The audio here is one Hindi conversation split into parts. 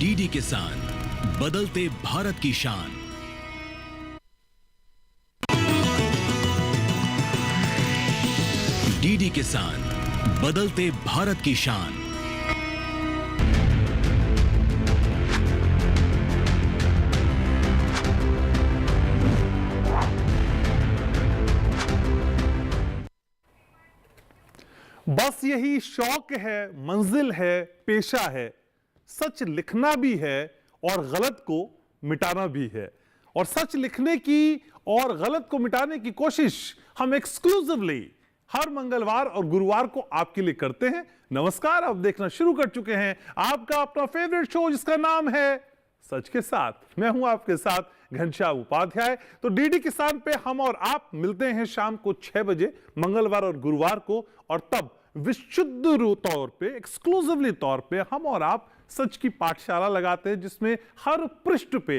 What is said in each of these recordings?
डीडी किसान, बदलते भारत की शान। डीडी किसान, बदलते भारत की शान। बस यही शौक है, मंजिल है, पेशा है। सच लिखना भी है और गलत को मिटाना भी है। और सच लिखने की और गलत को मिटाने की कोशिश हम एक्सक्लूसिवली हर मंगलवार और गुरुवार को आपके लिए करते हैं। नमस्कार, आप देखना शुरू कर चुके हैं आपका अपना फेवरेट शो जिसका नाम है सच के साथ। मैं हूं आपके साथ घनश्याम उपाध्याय। तो डीडी किसान पे हम और आप मिलते हैं शाम को 6 बजे मंगलवार और गुरुवार को, और तब विशुद्ध तौर पे, एक्सक्लूसिवली तौर पे हम और आप सच की पाठशाला लगाते हैं, जिसमें हर पृष्ठ पे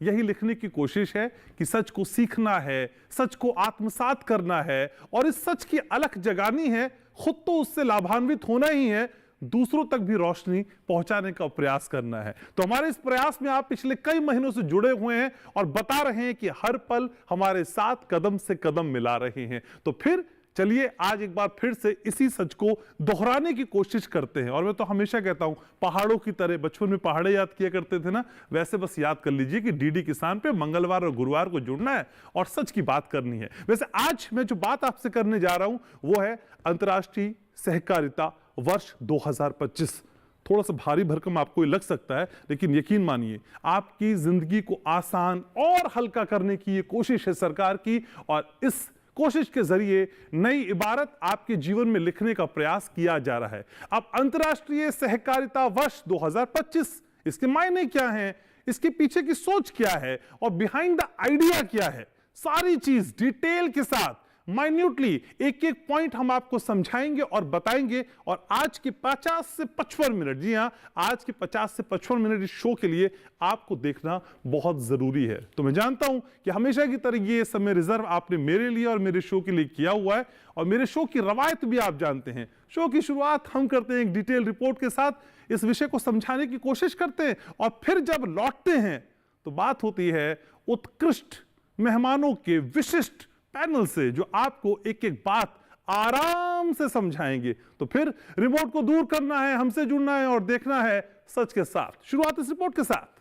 यही लिखने की कोशिश है कि सच को सीखना है, सच को आत्मसात करना है और इस सच की अलख जगानी है। खुद तो उससे लाभान्वित होना ही है, दूसरों तक भी रोशनी पहुंचाने का प्रयास करना है। तो हमारे इस प्रयास में आप पिछले कई महीनों से जुड़े हुए हैं और बता रहे हैं कि हर पल हमारे साथ कदम से कदम मिला रहे हैं। तो फिर चलिए आज एक बार फिर से इसी सच को दोहराने की कोशिश करते हैं। और मैं तो हमेशा कहता हूं, पहाड़ों की तरह, बचपन में पहाड़े याद किया करते थे ना, वैसे बस याद कर लीजिए कि डीडी किसान पे मंगलवार और गुरुवार को जुड़ना है और सच की बात करनी है। वैसे आज मैं जो बात आपसे करने जा रहा हूं वो है अंतर्राष्ट्रीय सहकारिता वर्ष 2025। थोड़ा सा भारी भरकम आपको लग सकता है, लेकिन यकीन मानिए आपकी जिंदगी को आसान और हल्का करने की ये कोशिश है सरकार की, और इस कोशिश के जरिए नई इबारत आपके जीवन में लिखने का प्रयास किया जा रहा है। अब अंतर्राष्ट्रीय सहकारिता वर्ष 2025, इसके मायने क्या हैं, इसके पीछे की सोच क्या है और बिहाइंड द आइडिया क्या है, सारी चीज डिटेल के साथ माइन्यूटली एक एक पॉइंट हम आपको समझाएंगे और बताएंगे। और आज के 50 से 55 मिनट, जी हां, आज के 50 से 55 मिनट इस शो के लिए आपको देखना बहुत जरूरी है। तो मैं जानता हूं कि हमेशा की तरह ये समय रिजर्व आपने मेरे लिए और मेरे शो के लिए किया हुआ है, और मेरे शो की रवायत भी आप जानते हैं। शो की शुरुआत हम करते हैं एक डिटेल रिपोर्ट के साथ, इस विषय को समझाने की कोशिश करते हैं, और फिर जब लौटते हैं तो बात होती है उत्कृष्ट मेहमानों के विशिष्ट पैनल से, जो आपको एक एक बात आराम से समझाएंगे। तो फिर रिमोट को दूर करना है, हमसे जुड़ना है और देखना है सच के साथ। शुरुआत इस रिपोर्ट के साथ।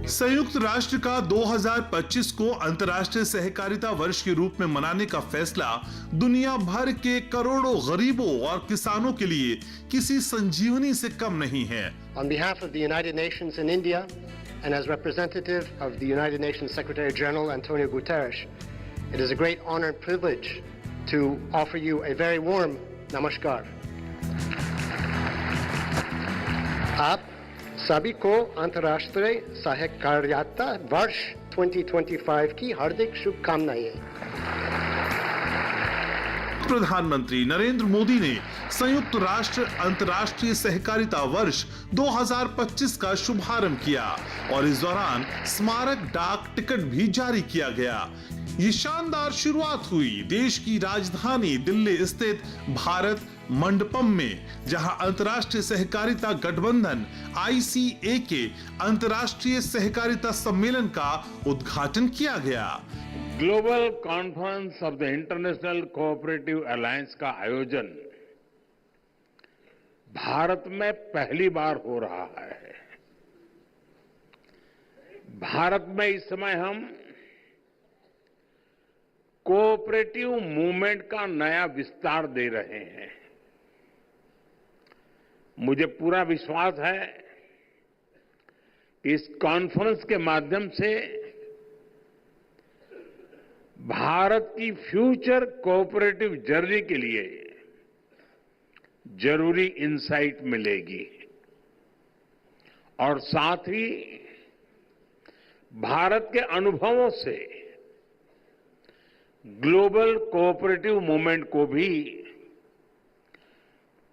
संयुक्त राष्ट्र का 2025 को अंतर्राष्ट्रीय सहकारिता वर्ष के रूप में मनाने का फैसला दुनिया भर के करोड़ों गरीबों और किसानों के लिए किसी संजीवनी से कम नहीं है। On behalf of the United Nations in India and as representative of the United Nations Secretary General Antonio Guterres, it is a great honor and privilege to offer you a very warm namaskar. आप सभी को अंतर्राष्ट्रीय सहकारिता वर्ष 2025 की हार्दिक शुभकामनाएं। प्रधानमंत्री नरेंद्र मोदी ने संयुक्त राष्ट्र अंतर्राष्ट्रीय सहकारिता वर्ष 2025 का शुभारंभ किया और इस दौरान स्मारक डाक टिकट भी जारी किया गया। ये शानदार शुरुआत हुई देश की राजधानी दिल्ली स्थित भारत मंडपम में, जहां अंतर्राष्ट्रीय सहकारिता गठबंधन ICA के अंतर्राष्ट्रीय सहकारिता सम्मेलन का उद्घाटन किया गया। Global conference of the international cooperative alliance का आयोजन भारत में पहली बार हो रहा है। भारत में इस समय हम कोऑपरेटिव मूवमेंट का नया विस्तार दे रहे हैं। मुझे पूरा विश्वास है कि इस कॉन्फ्रेंस के माध्यम से भारत की फ्यूचर कोऑपरेटिव जर्नी के लिए जरूरी इंसाइट मिलेगी और साथ ही भारत के अनुभवों से ग्लोबल कोऑपरेटिव मूवमेंट को भी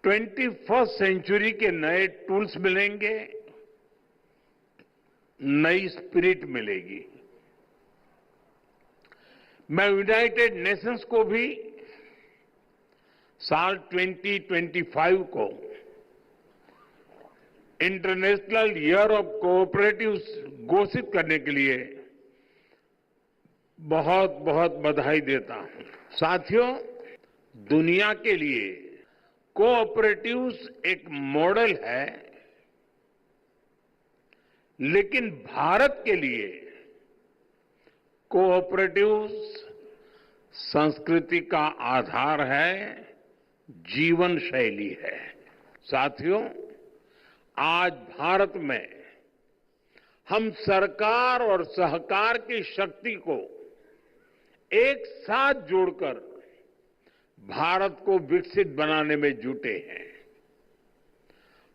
21st सेंचुरी के नए टूल्स मिलेंगे, नई स्पिरिट मिलेगी। मैं यूनाइटेड नेशंस को भी साल 2025 को इंटरनेशनल ईयर ऑफ कोऑपरेटिव्स घोषित करने के लिए बहुत बहुत बधाई देता हूं। साथियों, दुनिया के लिए कोऑपरेटिव्स एक मॉडल है, लेकिन भारत के लिए कोऑपरेटिव्स संस्कृति का आधार है, जीवन शैली है। साथियों, आज भारत में हम सरकार और सहकार की शक्ति को एक साथ जोड़कर भारत को विकसित बनाने में जुटे हैं।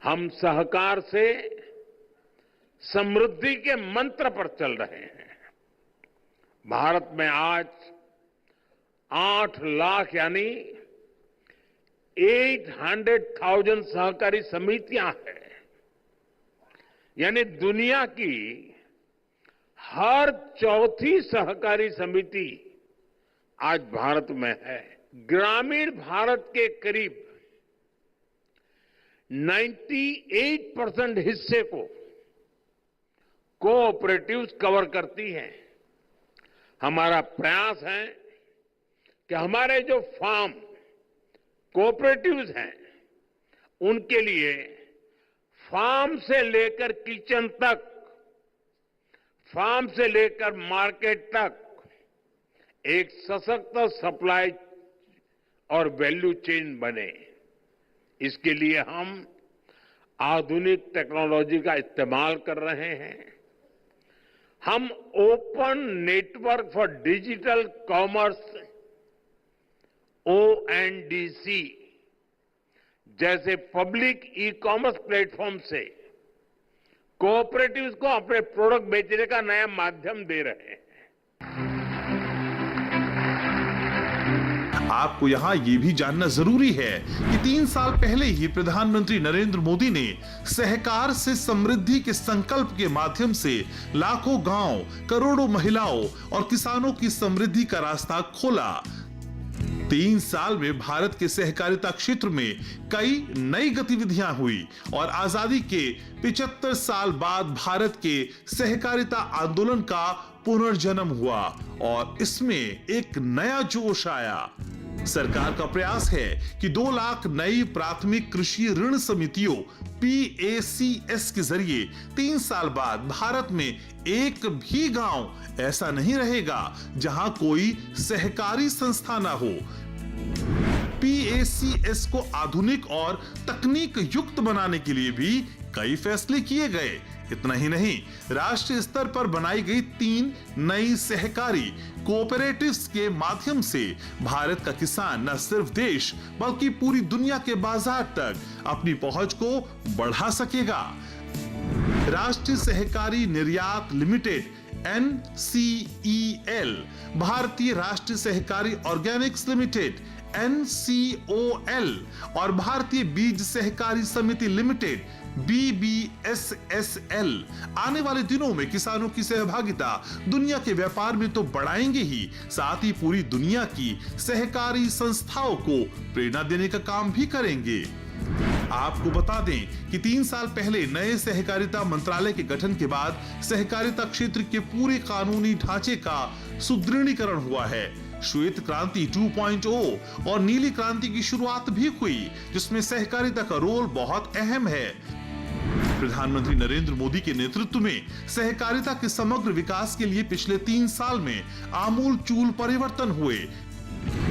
हम सहकार से समृद्धि के मंत्र पर चल रहे हैं। भारत में आज 8 लाख यानी 800,000 सहकारी समितियां हैं, यानी दुनिया की हर चौथी सहकारी समिति आज भारत में है। ग्रामीण भारत के करीब 98% हिस्से को कोऑपरेटिव्स कवर करती हैं। हमारा प्रयास है कि हमारे जो फार्म कोऑपरेटिव्स हैं, उनके लिए फार्म से लेकर किचन तक, फार्म से लेकर मार्केट तक एक सशक्त सप्लाई और वैल्यू चेन बने। इसके लिए हम आधुनिक टेक्नोलॉजी का इस्तेमाल कर रहे हैं। हम open network for digital commerce ONDC जैसे पब्लिक ई कॉमर्स प्लेटफॉर्म से कोऑपरेटिव्स को अपने प्रोडक्ट बेचने का नया माध्यम दे रहे हैं। आपको यहाँ ये भी जानना जरूरी है कि 3 साल पहले ही प्रधानमंत्री नरेंद्र मोदी ने सहकार से समृद्धि के संकल्प के माध्यम से लाखों गांव, करोड़ों महिलाओं और किसानों की समृद्धि का रास्ता खोला। 3 साल में भारत के सहकारिता क्षेत्र में कई नई गतिविधियां हुई और आजादी के 75 साल बाद भारत के सहकारिता आंदोलन का पुनर्जन्म हुआ और इसमें एक नया जोश आया। सरकार का प्रयास है कि 2 लाख नई प्राथमिक कृषि ऋण समितियों PACS के जरिए 3 साल बाद भारत में एक भी गांव ऐसा नहीं रहेगा जहां कोई सहकारी संस्था ना हो। PACS को आधुनिक और तकनीक युक्त बनाने के लिए भी कई फैसले किए गए। इतना ही नहीं, राष्ट्रीय स्तर पर बनाई गई 3 नई सहकारी कोऑपरेटिव्स के माध्यम से भारत का किसान न सिर्फ देश बल्कि पूरी दुनिया के बाजार तक अपनी पहुंच को बढ़ा सकेगा। राष्ट्रीय सहकारी निर्यात लिमिटेड NCEL, भारतीय राष्ट्रीय सहकारी ऑर्गेनिक्स लिमिटेड NCOL और भारतीय बीज सहकारी समिति लिमिटेड BBSSL आने वाले दिनों में किसानों की सहभागिता दुनिया के व्यापार में तो बढ़ाएंगे ही, साथ ही पूरी दुनिया की सहकारी संस्थाओं को प्रेरणा देने का काम भी करेंगे। आपको बता दें कि 3 साल पहले नए सहकारिता मंत्रालय के गठन के बाद सहकारिता क्षेत्र के पूरे कानूनी ढांचे का सुदृढ़ीकरण हुआ है। श्वेत क्रांति 2.0 और नीली क्रांति की शुरुआत भी हुई, जिसमें सहकारिता का रोल बहुत अहम है। प्रधानमंत्री नरेंद्र मोदी के नेतृत्व में सहकारिता के समग्र विकास के लिए पिछले 3 साल में आमूल-चूल परिवर्तन हुए।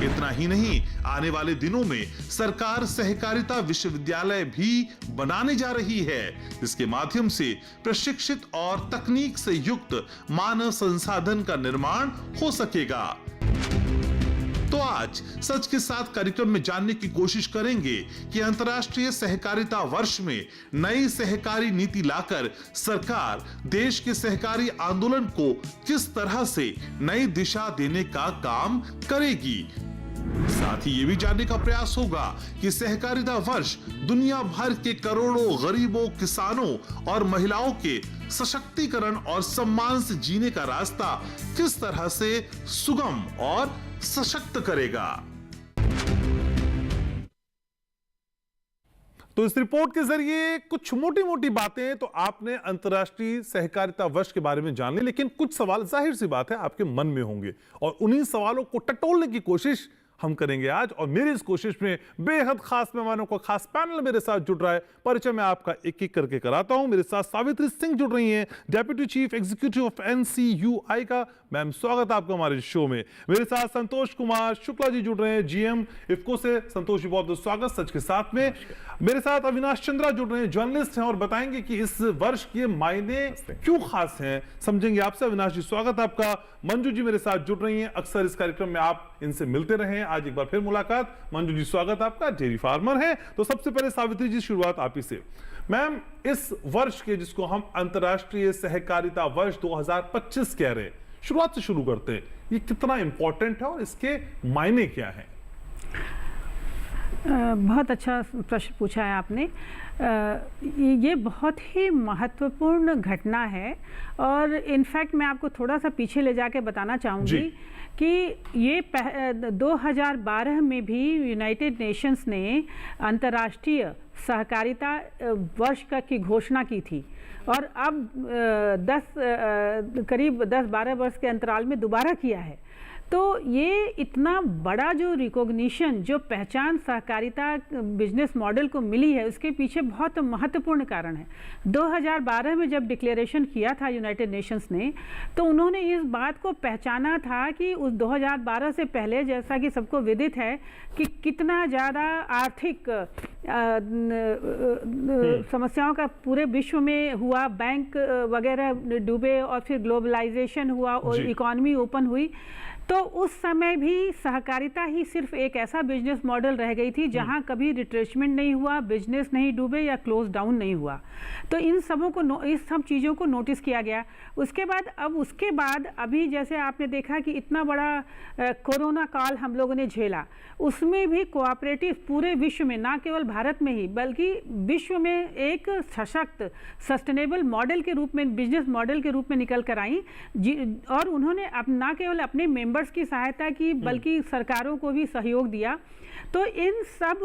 इतना ही नहीं, आने वाले दिनों में सरकार सहकारिता विश्वविद्यालय भी बनाने जा रही है, जिसके माध्यम से प्रशिक्षित और तकनीक से युक्त मानव संसाधन का निर्माण हो सकेगा। तो आज सच के साथ कार्यक्रम में जानने की कोशिश करेंगे कि अंतर्राष्ट्रीय सहकारिता वर्ष में नई सहकारी नीति लाकर सरकार देश के सहकारी आंदोलन को किस तरह से नई दिशा देने का काम करेगी। साथ ही ये भी जानने का प्रयास होगा कि सहकारिता वर्ष दुनिया भर के करोड़ों गरीबों, किसानों और महिलाओं के सशक्तिकरण और सम्मान से जीने का रास्ता किस तरह से सुगम और सशक्त करेगा। तो इस रिपोर्ट के जरिए कुछ मोटी मोटी बातें तो आपने अंतर्राष्ट्रीय सहकारिता वर्ष के बारे में जान ली, लेकिन कुछ सवाल जाहिर सी बात है आपके मन में होंगे और उन्हीं सवालों को टटोलने की कोशिश हम करेंगे आज। और मेरी इस कोशिश में बेहद खास मेहमानों का खास पैनल मेरे साथ जुड़ रहा है। परिचय मैं आपका एक एक करके कराता हूं। मेरे साथ सावित्री सिंह जुड़ रही हैं, deputy chief executive of NCUI का। मैम स्वागत है आपका हमारे शो में। मेरे साथ संतोष कुमार शुक्ला जी जुड़ रहे हैं, GM इफ्को से। संतोष जी बहुत बहुत स्वागत सच के साथ में। मेरे साथ अविनाश चंद्रा जुड़ रहे हैं, जर्नलिस्ट हैं और बताएंगे कि इस वर्ष के मायने क्यों खास हैं, समझेंगे आपसे। अविनाश जी स्वागत है आपका। मंजू जी मेरे साथ जुड़ रही हैं, अक्सर इस कार्यक्रम में आप इनसे मिलते रहे हैं, आज एक बार फिर मुलाकात। मंजू जी स्वागत आपका, डेयरी फार्मर है। तो सबसे पहले सावित्री जी शुरुआत आप ही से। मैम इस वर्ष के जिसको हम अंतर्राष्ट्रीय सहकारिता वर्ष 2025 कह रहे हैं, शुरुआत से शुरू करते हैं। ये कितना इंपॉर्टेंट है और इसके मायने क्या हैं? बहुत अच्छा प्रश्न पूछा है आपने। ये बहुत ही महत्वपूर्ण घटना है और इनफैक्ट मैं आपको थोड़ा सा पीछे ले जाके बताना चाहूँगी कि ये 2012 में भी यूनाइटेड नेशंस ने अंतर्राष्ट्रीय सहकारिता वर्ष की घोषणा की थी और अब करीब 10-12 वर्ष के अंतराल में दोबारा किया है। तो ये इतना बड़ा जो रिकॉग्निशन, जो पहचान सहकारिता बिजनेस मॉडल को मिली है, उसके पीछे बहुत महत्वपूर्ण कारण है। 2012 में जब डिक्लेरेशन किया था यूनाइटेड नेशंस ने, तो उन्होंने इस बात को पहचाना था कि उस 2012 से पहले, जैसा कि सबको विदित है कि कितना ज़्यादा आर्थिक समस्याओं का पूरे विश्व में हुआ, बैंक वगैरह डूबे और फिर ग्लोबलाइजेशन हुआ और इकॉनमी ओपन हुई। तो उस समय भी सहकारिता ही सिर्फ एक ऐसा बिजनेस मॉडल रह गई थी जहां कभी रिट्रेचमेंट नहीं हुआ, बिजनेस नहीं डूबे या क्लोज डाउन नहीं हुआ। तो इन सब चीज़ों को नोटिस किया गया। उसके बाद अभी जैसे आपने देखा कि इतना बड़ा कोरोना काल हम लोगों ने झेला, उसमें भी कोऑपरेटिव पूरे विश्व में, ना केवल भारत में ही बल्कि विश्व में एक सशक्त सस्टेनेबल मॉडल के रूप में, बिजनेस मॉडल के रूप में निकल कर आई। और उन्होंने ना केवल अपने मेंबर्स की सहायता की बल्कि सरकारों को भी सहयोग दिया। तो इन सब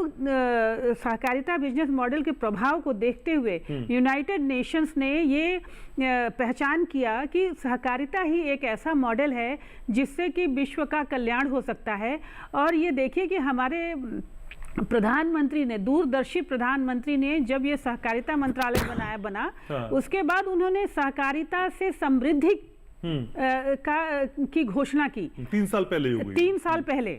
सहकारिता बिजनेस मॉडल के प्रभाव को देखते हुए यूनाइटेड नेशंस ने ये पहचान किया कि सहकारिता ही एक ऐसा मॉडल है जिससे कि विश्व का कल्याण हो सकता है। और ये देखिए कि हमारे प्रधानमंत्री ने, दूरदर्शी प्रधानमंत्री ने जब ये सहकारिता मंत्रालय बना उसके बाद उन्होंने सहकारिता से समृद्धि की घोषणा की 3 साल पहले हुई। 3 साल पहले।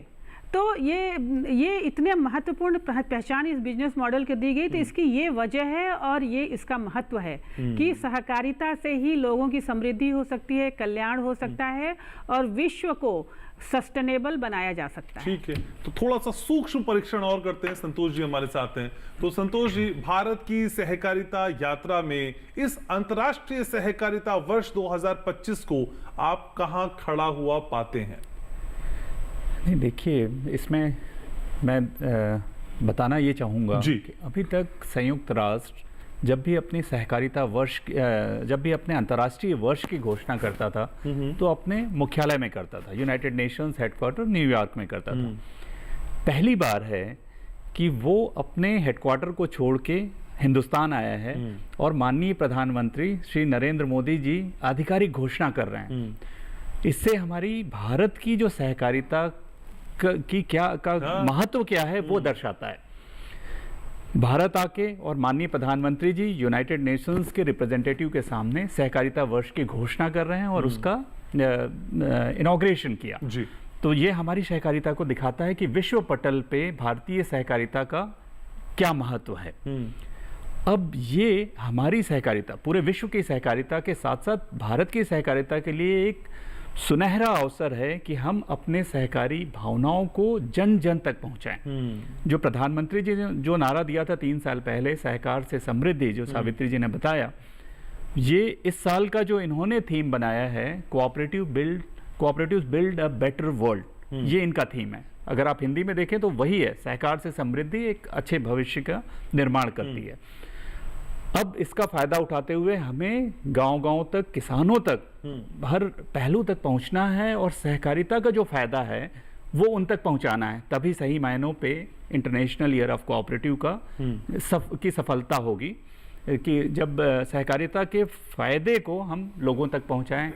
तो ये इतने महत्वपूर्ण पहचान इस बिजनेस मॉडल को दी गई। तो इसकी ये वजह है और ये इसका महत्व है कि सहकारिता से ही लोगों की समृद्धि हो सकती है, कल्याण हो सकता है और विश्व को सस्टेनेबल बनाया जा सकता है। ठीक है, तो थोड़ा सा सूक्ष्म परीक्षण और करते हैं। संतोष जी हमारे साथ हैं। तो संतोष जी, भारत की सहकारिता यात्रा में इस अंतर्राष्ट्रीय सहकारिता वर्ष 2025 को आप कहां खड़ा हुआ पाते हैं? नहीं, देखिए, इसमें मैं बताना ये चाहूँगा कि अभी तक संयुक्त राष्ट्र जब भी अपनी सहकारिता वर्ष, जब भी अपने अंतर्राष्ट्रीय वर्ष की घोषणा करता था तो अपने मुख्यालय में करता था। यूनाइटेड नेशंस हेडक्वार्टर न्यूयॉर्क में करता था। पहली बार है कि वो अपने हेडक्वार्टर को छोड़ के हिंदुस्तान आया है और माननीय प्रधानमंत्री श्री नरेंद्र मोदी जी आधिकारिक घोषणा कर रहे हैं। इससे हमारी भारत की जो सहकारिता की महत्व क्या है वो दर्शाता है। भारत आके और माननीय प्रधानमंत्री जी यूनाइटेड नेशंस के रिप्रेजेंटेटिव के सामने सहकारिता वर्ष की घोषणा कर रहे हैं और उसका इनॉग्रेशन किया जी। तो ये हमारी सहकारिता को दिखाता है कि विश्व पटल पे भारतीय सहकारिता का क्या महत्व है। अब ये हमारी सहकारिता, पूरे विश्व की सहकारिता के साथ साथ भारत की सहकारिता के लिए एक सुनहरा अवसर है कि हम अपने सहकारी भावनाओं को जन जन तक पहुंचाएं। जो प्रधानमंत्री जी ने जो नारा दिया था 3 साल पहले, सहकार से समृद्धि, जो सावित्री जी ने बताया, ये इस साल का जो इन्होंने थीम बनाया है, cooperative build a better world, ये इनका थीम है। अगर आप हिंदी में देखें तो वही है, सहकार से समृद्धि एक अच्छे भविष्य का निर्माण करती है। अब इसका फायदा उठाते हुए हमें गांव-गांव तक, किसानों तक, हर पहलू तक पहुंचना है और सहकारिता का जो फायदा है वो उन तक पहुंचाना है, तभी सही मायनों पे इंटरनेशनल ईयर ऑफ कोऑपरेटिव का की सफलता होगी कि जब सहकारिता के फायदे को हम लोगों तक पहुंचाएं,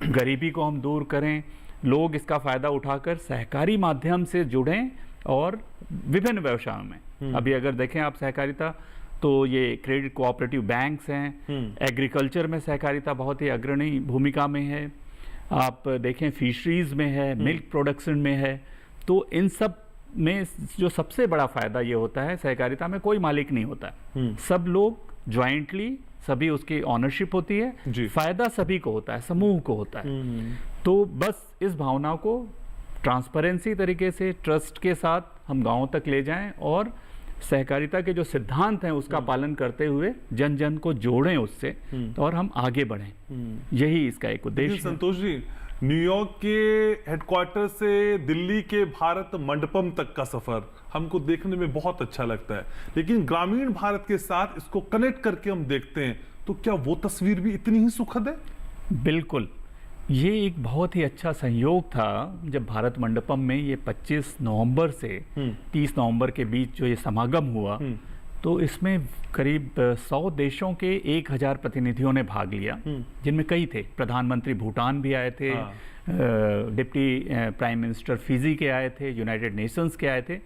गरीबी को हम दूर करें, लोग इसका फायदा उठाकर सहकारी माध्यम से जुड़ें और विभिन्न व्यवसायों में। अभी अगर देखें आप सहकारिता, तो ये क्रेडिट कोऑपरेटिव बैंक्स हैं, एग्रीकल्चर में सहकारिता बहुत ही अग्रणी भूमिका में है, आप देखें फिशरीज में है, मिल्क प्रोडक्शन में है। तो इन सब में जो सबसे बड़ा फायदा ये होता है, सहकारिता में कोई मालिक नहीं होता, सब लोग ज्वाइंटली, सभी उसकी ऑनरशिप होती है, फायदा सभी को होता है, समूह को होता है। तो बस इस भावना को ट्रांसपेरेंसी तरीके से, ट्रस्ट के साथ हम गांवों तक ले जाएं और सहकारिता के जो सिद्धांत हैं उसका पालन करते हुए जन जन को जोड़ें उससे, और हम आगे बढ़ें। यही इसका एक उद्देश्य है। संतोष जी, न्यूयॉर्क के हेडक्वार्टर से दिल्ली के भारत मंडपम तक का सफर हमको देखने में बहुत अच्छा लगता है, लेकिन ग्रामीण भारत के साथ इसको कनेक्ट करके हम देखते हैं तो क्या वो तस्वीर भी इतनी ही सुखद है? बिल्कुल, ये एक बहुत ही अच्छा संयोग था जब भारत मंडपम में ये 25 नवंबर से 30 नवंबर के बीच जो ये समागम हुआ, तो इसमें करीब 100 देशों के 1000 प्रतिनिधियों ने भाग लिया, जिनमें कई थे, प्रधानमंत्री भूटान भी आए थे, डिप्टी प्राइम मिनिस्टर फिजी के आए थे, यूनाइटेड नेशंस के आए थे।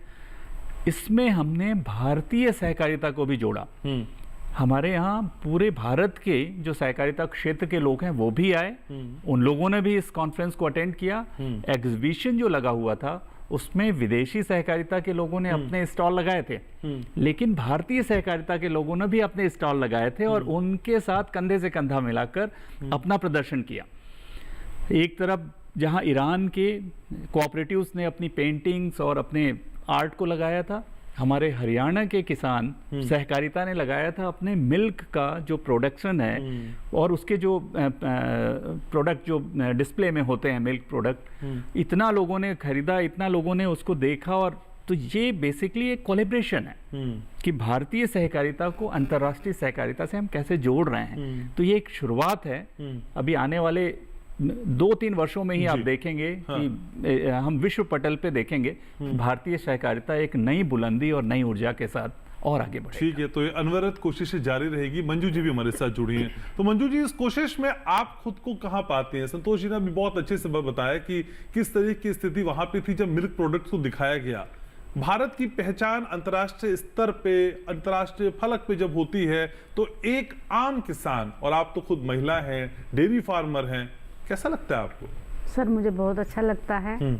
इसमें हमने भारतीय सहकारिता को भी जोड़ा। हमारे यहाँ पूरे भारत के जो सहकारिता क्षेत्र के लोग हैं वो भी आए, उन लोगों ने भी इस कॉन्फ्रेंस को अटेंड किया। एग्जीबिशन जो लगा हुआ था उसमें विदेशी सहकारिता के लोगों ने अपने स्टॉल लगाए थे, लेकिन भारतीय सहकारिता के लोगों ने भी अपने स्टॉल लगाए थे और उनके साथ कंधे से कंधा मिलाकर अपना प्रदर्शन किया। एक तरफ जहां ईरान के कोऑपरेटिव्स ने अपनी पेंटिंग्स और अपने आर्ट को लगाया था, हमारे हरियाणा के किसान सहकारिता ने लगाया था अपने मिल्क का जो प्रोडक्शन है और उसके जो प्रोडक्ट जो डिस्प्ले में होते हैं मिल्क प्रोडक्ट, इतना लोगों ने खरीदा, इतना लोगों ने उसको देखा। और तो ये बेसिकली एक कोलैबोरेशन है कि भारतीय सहकारिता को अंतर्राष्ट्रीय सहकारिता से हम कैसे जोड़ रहे हैं। तो ये एक शुरुआत है। अभी आने वाले 2-3 वर्षों में ही आप देखेंगे कि हम विश्व पटल पे देखेंगे भारतीय सहकारिता एक नई बुलंदी और नई ऊर्जा के साथ और आगे बढ़ेगी। ठीक है, तो ये अनवरत कोशिशें जारी रहेगी। मंजू जी भी हमारे साथ जुड़ी हैं, तो मंजू जी, इस कोशिश में आप खुद को कहां पाते हैं? संतोष जी ने भी बहुत अच्छे से बताया कि किस तरह की स्थिति वहां पे थी जब मिल्क प्रोडक्ट्स को दिखाया गया। भारत की पहचान अंतर्राष्ट्रीय स्तर पे, अंतर्राष्ट्रीय फलक पे जब होती है तो एक आम किसान, और आप तो खुद महिला हैं, डेयरी फार्मर हैं, कैसा लगता है आपको? सर, मुझे बहुत अच्छा लगता है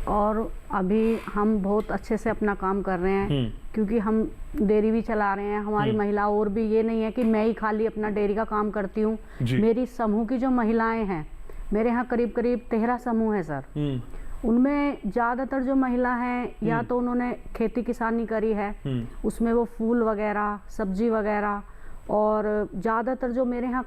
और अभी हम बहुत अच्छे से अपना काम कर रहे हैं, क्योंकि हम डेयरी भी चला रहे हैं। हमारी महिला, और भी ये नहीं है कि मैं ही खाली अपना डेयरी का काम करती हूँ। मेरी समूह की जो महिलाएं हैं, मेरे यहाँ करीब 13 समूह है सर। उनमें ज़्यादातर जो महिला हैं, या तो उन्होंने खेती किसानी करी है, उसमें वो फूल वगैरह, सब्जी वगैरह, और ज़्यादातर जो मेरे यहाँ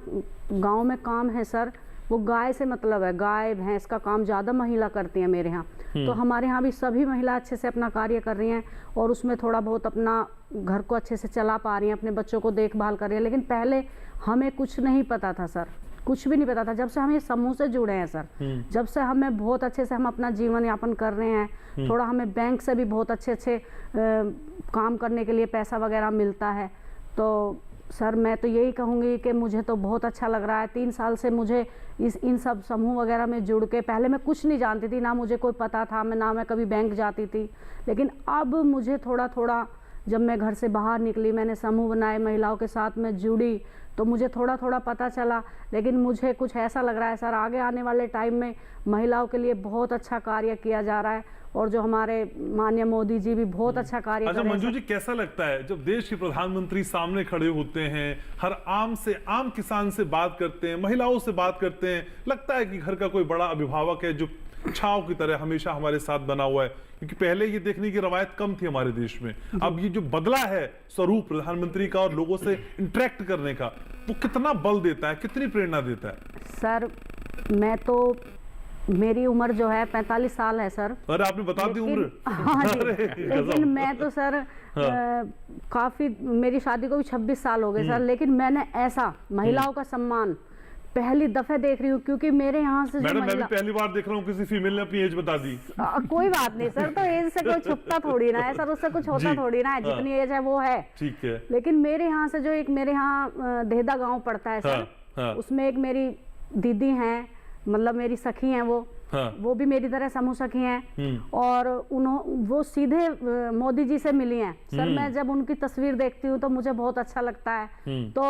गाँव में काम है सर, वो गाय से मतलब है, गाय भैंस का काम ज़्यादा महिला करती हैं मेरे यहाँ। तो हमारे यहाँ भी सभी महिला अच्छे से अपना कार्य कर रही हैं और उसमें थोड़ा बहुत अपना घर को अच्छे से चला पा रही हैं, अपने बच्चों को देखभाल कर रही हैं। लेकिन पहले हमें कुछ नहीं पता था सर, कुछ भी नहीं पता था। जब से हम ये समूह से जुड़े हैं सर, जब से हमें बहुत अच्छे से हम अपना जीवन यापन कर रहे हैं। थोड़ा हमें बैंक से भी बहुत अच्छे काम करने के लिए पैसा वगैरह मिलता है। तो सर, मैं तो यही कहूँगी कि मुझे तो बहुत अच्छा लग रहा है। 3 साल से मुझे इन सब समूह वगैरह में जुड़ के, पहले मैं कुछ नहीं जानती थी, ना मुझे कोई पता था, मैं कभी बैंक जाती थी। लेकिन अब मुझे थोड़ा जब मैं घर से बाहर निकली, मैंने समूह बनाए, महिलाओं के साथ में जुड़ी, तो मुझे थोड़ा पता चला। लेकिन मुझे कुछ ऐसा लग रहा है सर, आगे आने वाले टाइम में महिलाओं के लिए बहुत अच्छा कार्य किया जा रहा है और जो हमारे माननीय मोदी जी भी बहुत अच्छा कार्य कर रहे हैं। मंजू जी, कैसा लगता है जब देश के प्रधानमंत्री सामने खड़े होते हैं, हर आम किसान से बात करते हैं, महिलाओं से बात करते हैं, लगता है कि घर का कोई बड़ा अभिभावक है जो छाव की तरह हमेशा हमारे साथ बना हुआ है? क्योंकि पहले ये देखने की रवायत कम थी हमारे देश में। अब ये जो बदला है स्वरूप प्रधानमंत्री का और लोगों से इंटरेक्ट करने का, वो कितना बल देता है, कितनी प्रेरणा देता है? सर, मैं तो, मेरी उम्र जो है 45 साल है सर। अरे आपने बता दी उम्र? हाँ जी, लेकिन मैं तो सर काफी, मेरी शादी को भी 26 साल हो गए सर, लेकिन मैंने ऐसा महिलाओं का सम्मान पहली दफे देख रही हूँ, क्योंकि मेरे यहाँ से मैडम मैं भी पहली बार देख रहा हूँ किसी फीमेल ने अपनी एज बता दी। कोई बात नहीं सर, तो एज से कोई छुपता थोड़ी ना है सर, उससे कुछ होता थोड़ी ना है, जितनी एज है वो है। ठीक है। लेकिन मेरे यहाँ से जो एक मेरे यहाँ देहदा गांव पड़ता है सर, उसमें एक मेरी दीदी हैं, मतलब मेरी सखी हैं वो भी मेरी तरह समूह सखी हैं, और वो सीधे मोदी जी से मिली हैं सर। मैं जब उनकी तस्वीर देखती हूँ तो मुझे बहुत अच्छा लगता है। तो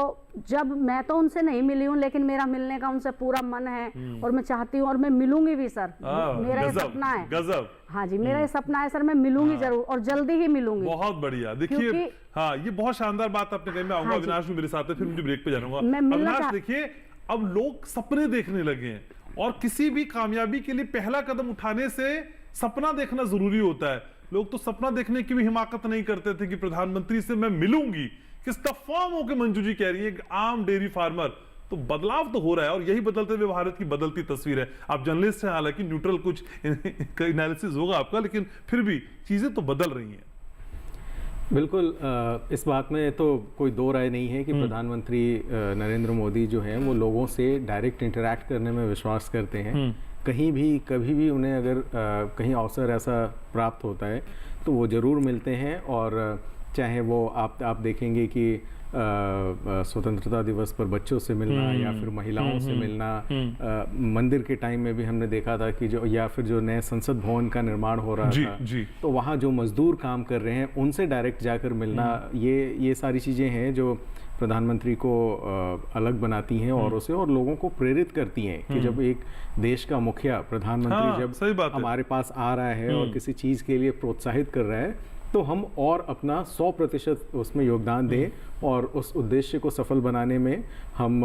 जब मैं तो उनसे नहीं मिली हूँ, लेकिन मेरा मिलने का उनसे पूरा मन है और मैं चाहती हूँ और मैं मिलूंगी भी सर। मेरा ये सपना है। गजब। हाँ जी, मेरा ये सपना है सर, मैं मिलूंगी जरूर और जल्दी ही मिलूंगी। बहुत बढ़िया। देखिए हाँ, ये बहुत शानदार बात आपने कही। मैं आऊंगा, अविनाश भी मेरे साथ है, फिर मुझे ब्रेक पे जाऊंगा। अविनाश देखिए, अब लोग सपने देखने लगे हैं, और किसी भी कामयाबी के लिए पहला कदम उठाने से सपना देखना जरूरी होता है। लोग तो सपना देखने की भी हिमाकत नहीं करते थे कि प्रधानमंत्री से मैं मिलूंगी। किस फॉर्म होकर मंजू जी कह रही है, एक आम डेयरी फार्मर। तो बदलाव तो हो रहा है, और यही बदलते हुए भारत की बदलती तस्वीर है। आप जर्नलिस्ट हैं, हालांकि न्यूट्रल कुछ एनालिसिस होगा आपका, लेकिन फिर भी चीजें तो बदल रही हैं। बिल्कुल, इस बात में तो कोई दो राय नहीं है कि प्रधानमंत्री नरेंद्र मोदी जो हैं वो लोगों से डायरेक्ट इंटरैक्ट करने में विश्वास करते हैं। कहीं भी कभी भी उन्हें अगर कहीं अवसर ऐसा प्राप्त होता है तो वो ज़रूर मिलते हैं। और चाहे वो आप देखेंगे कि स्वतंत्रता दिवस पर बच्चों से मिलना या फिर महिलाओं से मिलना, मंदिर के टाइम में भी हमने देखा था कि या फिर जो नए संसद भवन का निर्माण हो रहा था, तो वहाँ जो मजदूर काम कर रहे हैं उनसे डायरेक्ट जाकर मिलना, ये सारी चीज़ें हैं जो प्रधानमंत्री को अलग बनाती हैं और उसे और लोगों को प्रेरित करती हैं कि जब एक देश का मुखिया प्रधानमंत्री जब हमारे पास आ रहा है और किसी चीज़ के लिए प्रोत्साहित कर रहा है, तो हम और अपना 100% उसमें योगदान दें और उस उद्देश्य को सफल बनाने में हम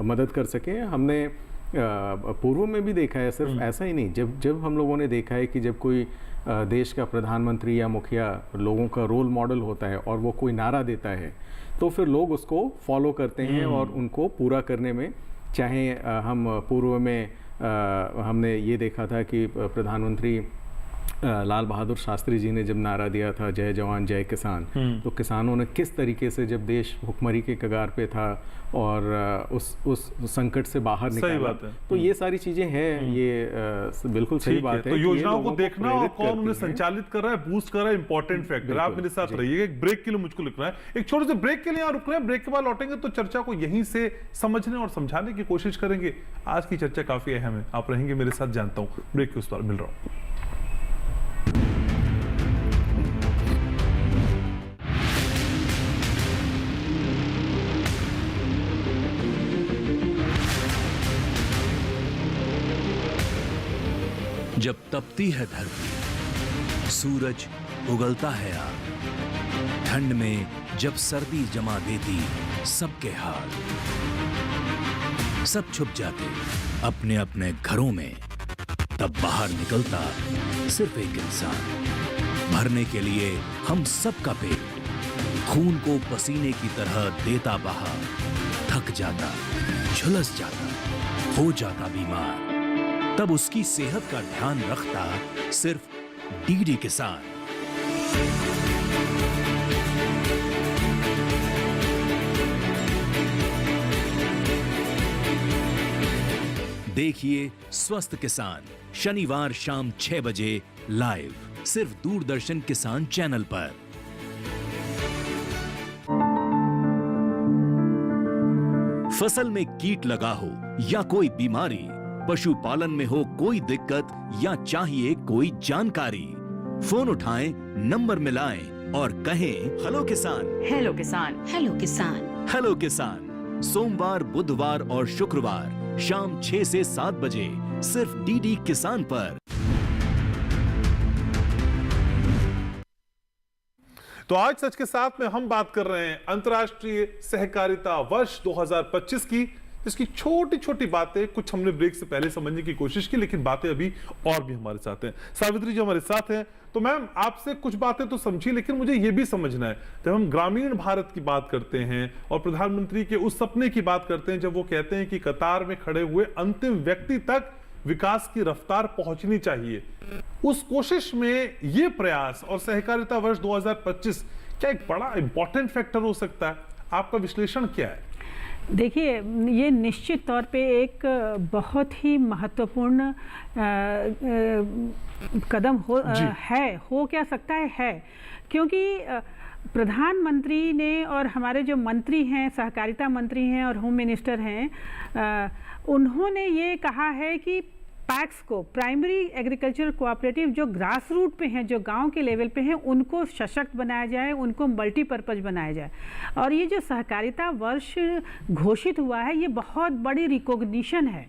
मदद कर सकें। हमने पूर्व में भी देखा है, सिर्फ ऐसा ही नहीं, जब हम लोगों ने देखा है कि जब कोई देश का प्रधानमंत्री या मुखिया लोगों का रोल मॉडल होता है और वो कोई नारा देता है, तो फिर लोग उसको फॉलो करते हैं और उनको पूरा करने में, चाहे हम पूर्व में हमने ये देखा था कि प्रधानमंत्री लाल बहादुर शास्त्री जी ने जब नारा दिया था जय जवान जय किसान, तो किसानों ने किस तरीके से जब देश भुखमरी के कगार पे था और उस संकट से बाहर निकाला, तो ये सारी चीजें हैं, ये बिल्कुल सही बात है। तो योजनाओं को देखना और कौन उन्हें संचालित कर रहा है, बूस्ट कर रहा है, इंपॉर्टेंट फैक्टर। आप मेरे साथ रहिएगा, एक ब्रेक के लिए मुझको लिखना है, एक छोटे से ब्रेक के लिए यहाँ रुक रहे हैं। ब्रेक के बाद लौटेंगे तो चर्चा को यहीं से समझने और समझाने की कोशिश करेंगे। आज की चर्चा काफी अहम है, आप रहेंगे मेरे साथ, जानता हूँ। ब्रेक के उस पर मिल रहा हूँ। जब तपती है धरती, सूरज उगलता है आग, ठंड में जब सर्दी जमा देती सबके हाल, सब छुप जाते अपने अपने घरों में, तब बाहर निकलता सिर्फ एक इंसान, भरने के लिए हम सबका पेट, खून को पसीने की तरह देता बहा, थक जाता, झुलस जाता, हो जाता बीमार, तब उसकी सेहत का ध्यान रखता सिर्फ डीडी किसान। देखिए स्वस्थ किसान शनिवार शाम 6 बजे लाइव, सिर्फ दूरदर्शन किसान चैनल पर। फसल में कीट लगा हो या कोई बीमारी, पशुपालन में हो कोई दिक्कत या चाहिए कोई जानकारी, फोन उठाएं, नंबर मिलाएं और कहें हेलो किसान। हेलो किसान, हेलो किसान, हेलो किसान। सोमवार, बुधवार और शुक्रवार शाम 6 से 7 बजे सिर्फ डीडी किसान पर। तो आज सच के साथ में हम बात कर रहे हैं अंतर्राष्ट्रीय सहकारिता वर्ष 2025 की, इसकी छोटी छोटी बातें कुछ हमने ब्रेक से पहले समझने की कोशिश की, लेकिन बातें अभी और भी हमारे साथ हैं। सावित्री जी हमारे साथ हैं। तो मैम, आपसे कुछ बातें तो समझी, लेकिन मुझे यह भी समझना है, जब हम ग्रामीण भारत की बात करते हैं और प्रधानमंत्री के उस सपने की बात करते हैं जब वो कहते हैं कि कतार में खड़े हुए अंतिम व्यक्ति तक विकास की रफ्तार पहुंचनी चाहिए, उस कोशिश में ये प्रयास और सहकारिता वर्ष 2025 क्या एक बड़ा इंपॉर्टेंट फैक्टर हो सकता है? आपका विश्लेषण क्या है? देखिए, ये निश्चित तौर पे एक बहुत ही महत्वपूर्ण कदम हो क्या सकता है क्योंकि प्रधानमंत्री ने और हमारे जो मंत्री हैं, सहकारिता मंत्री हैं और होम मिनिस्टर हैं, उन्होंने ये कहा है कि पैक्स को, प्राइमरी एग्रीकल्चर कोऑपरेटिव जो ग्रास रूट पे हैं, जो गांव के लेवल पे हैं, उनको सशक्त बनाया जाए, उनको मल्टीपर्पज बनाया जाए। और ये जो सहकारिता वर्ष घोषित हुआ है, ये बहुत बड़ी रिकॉग्निशन है।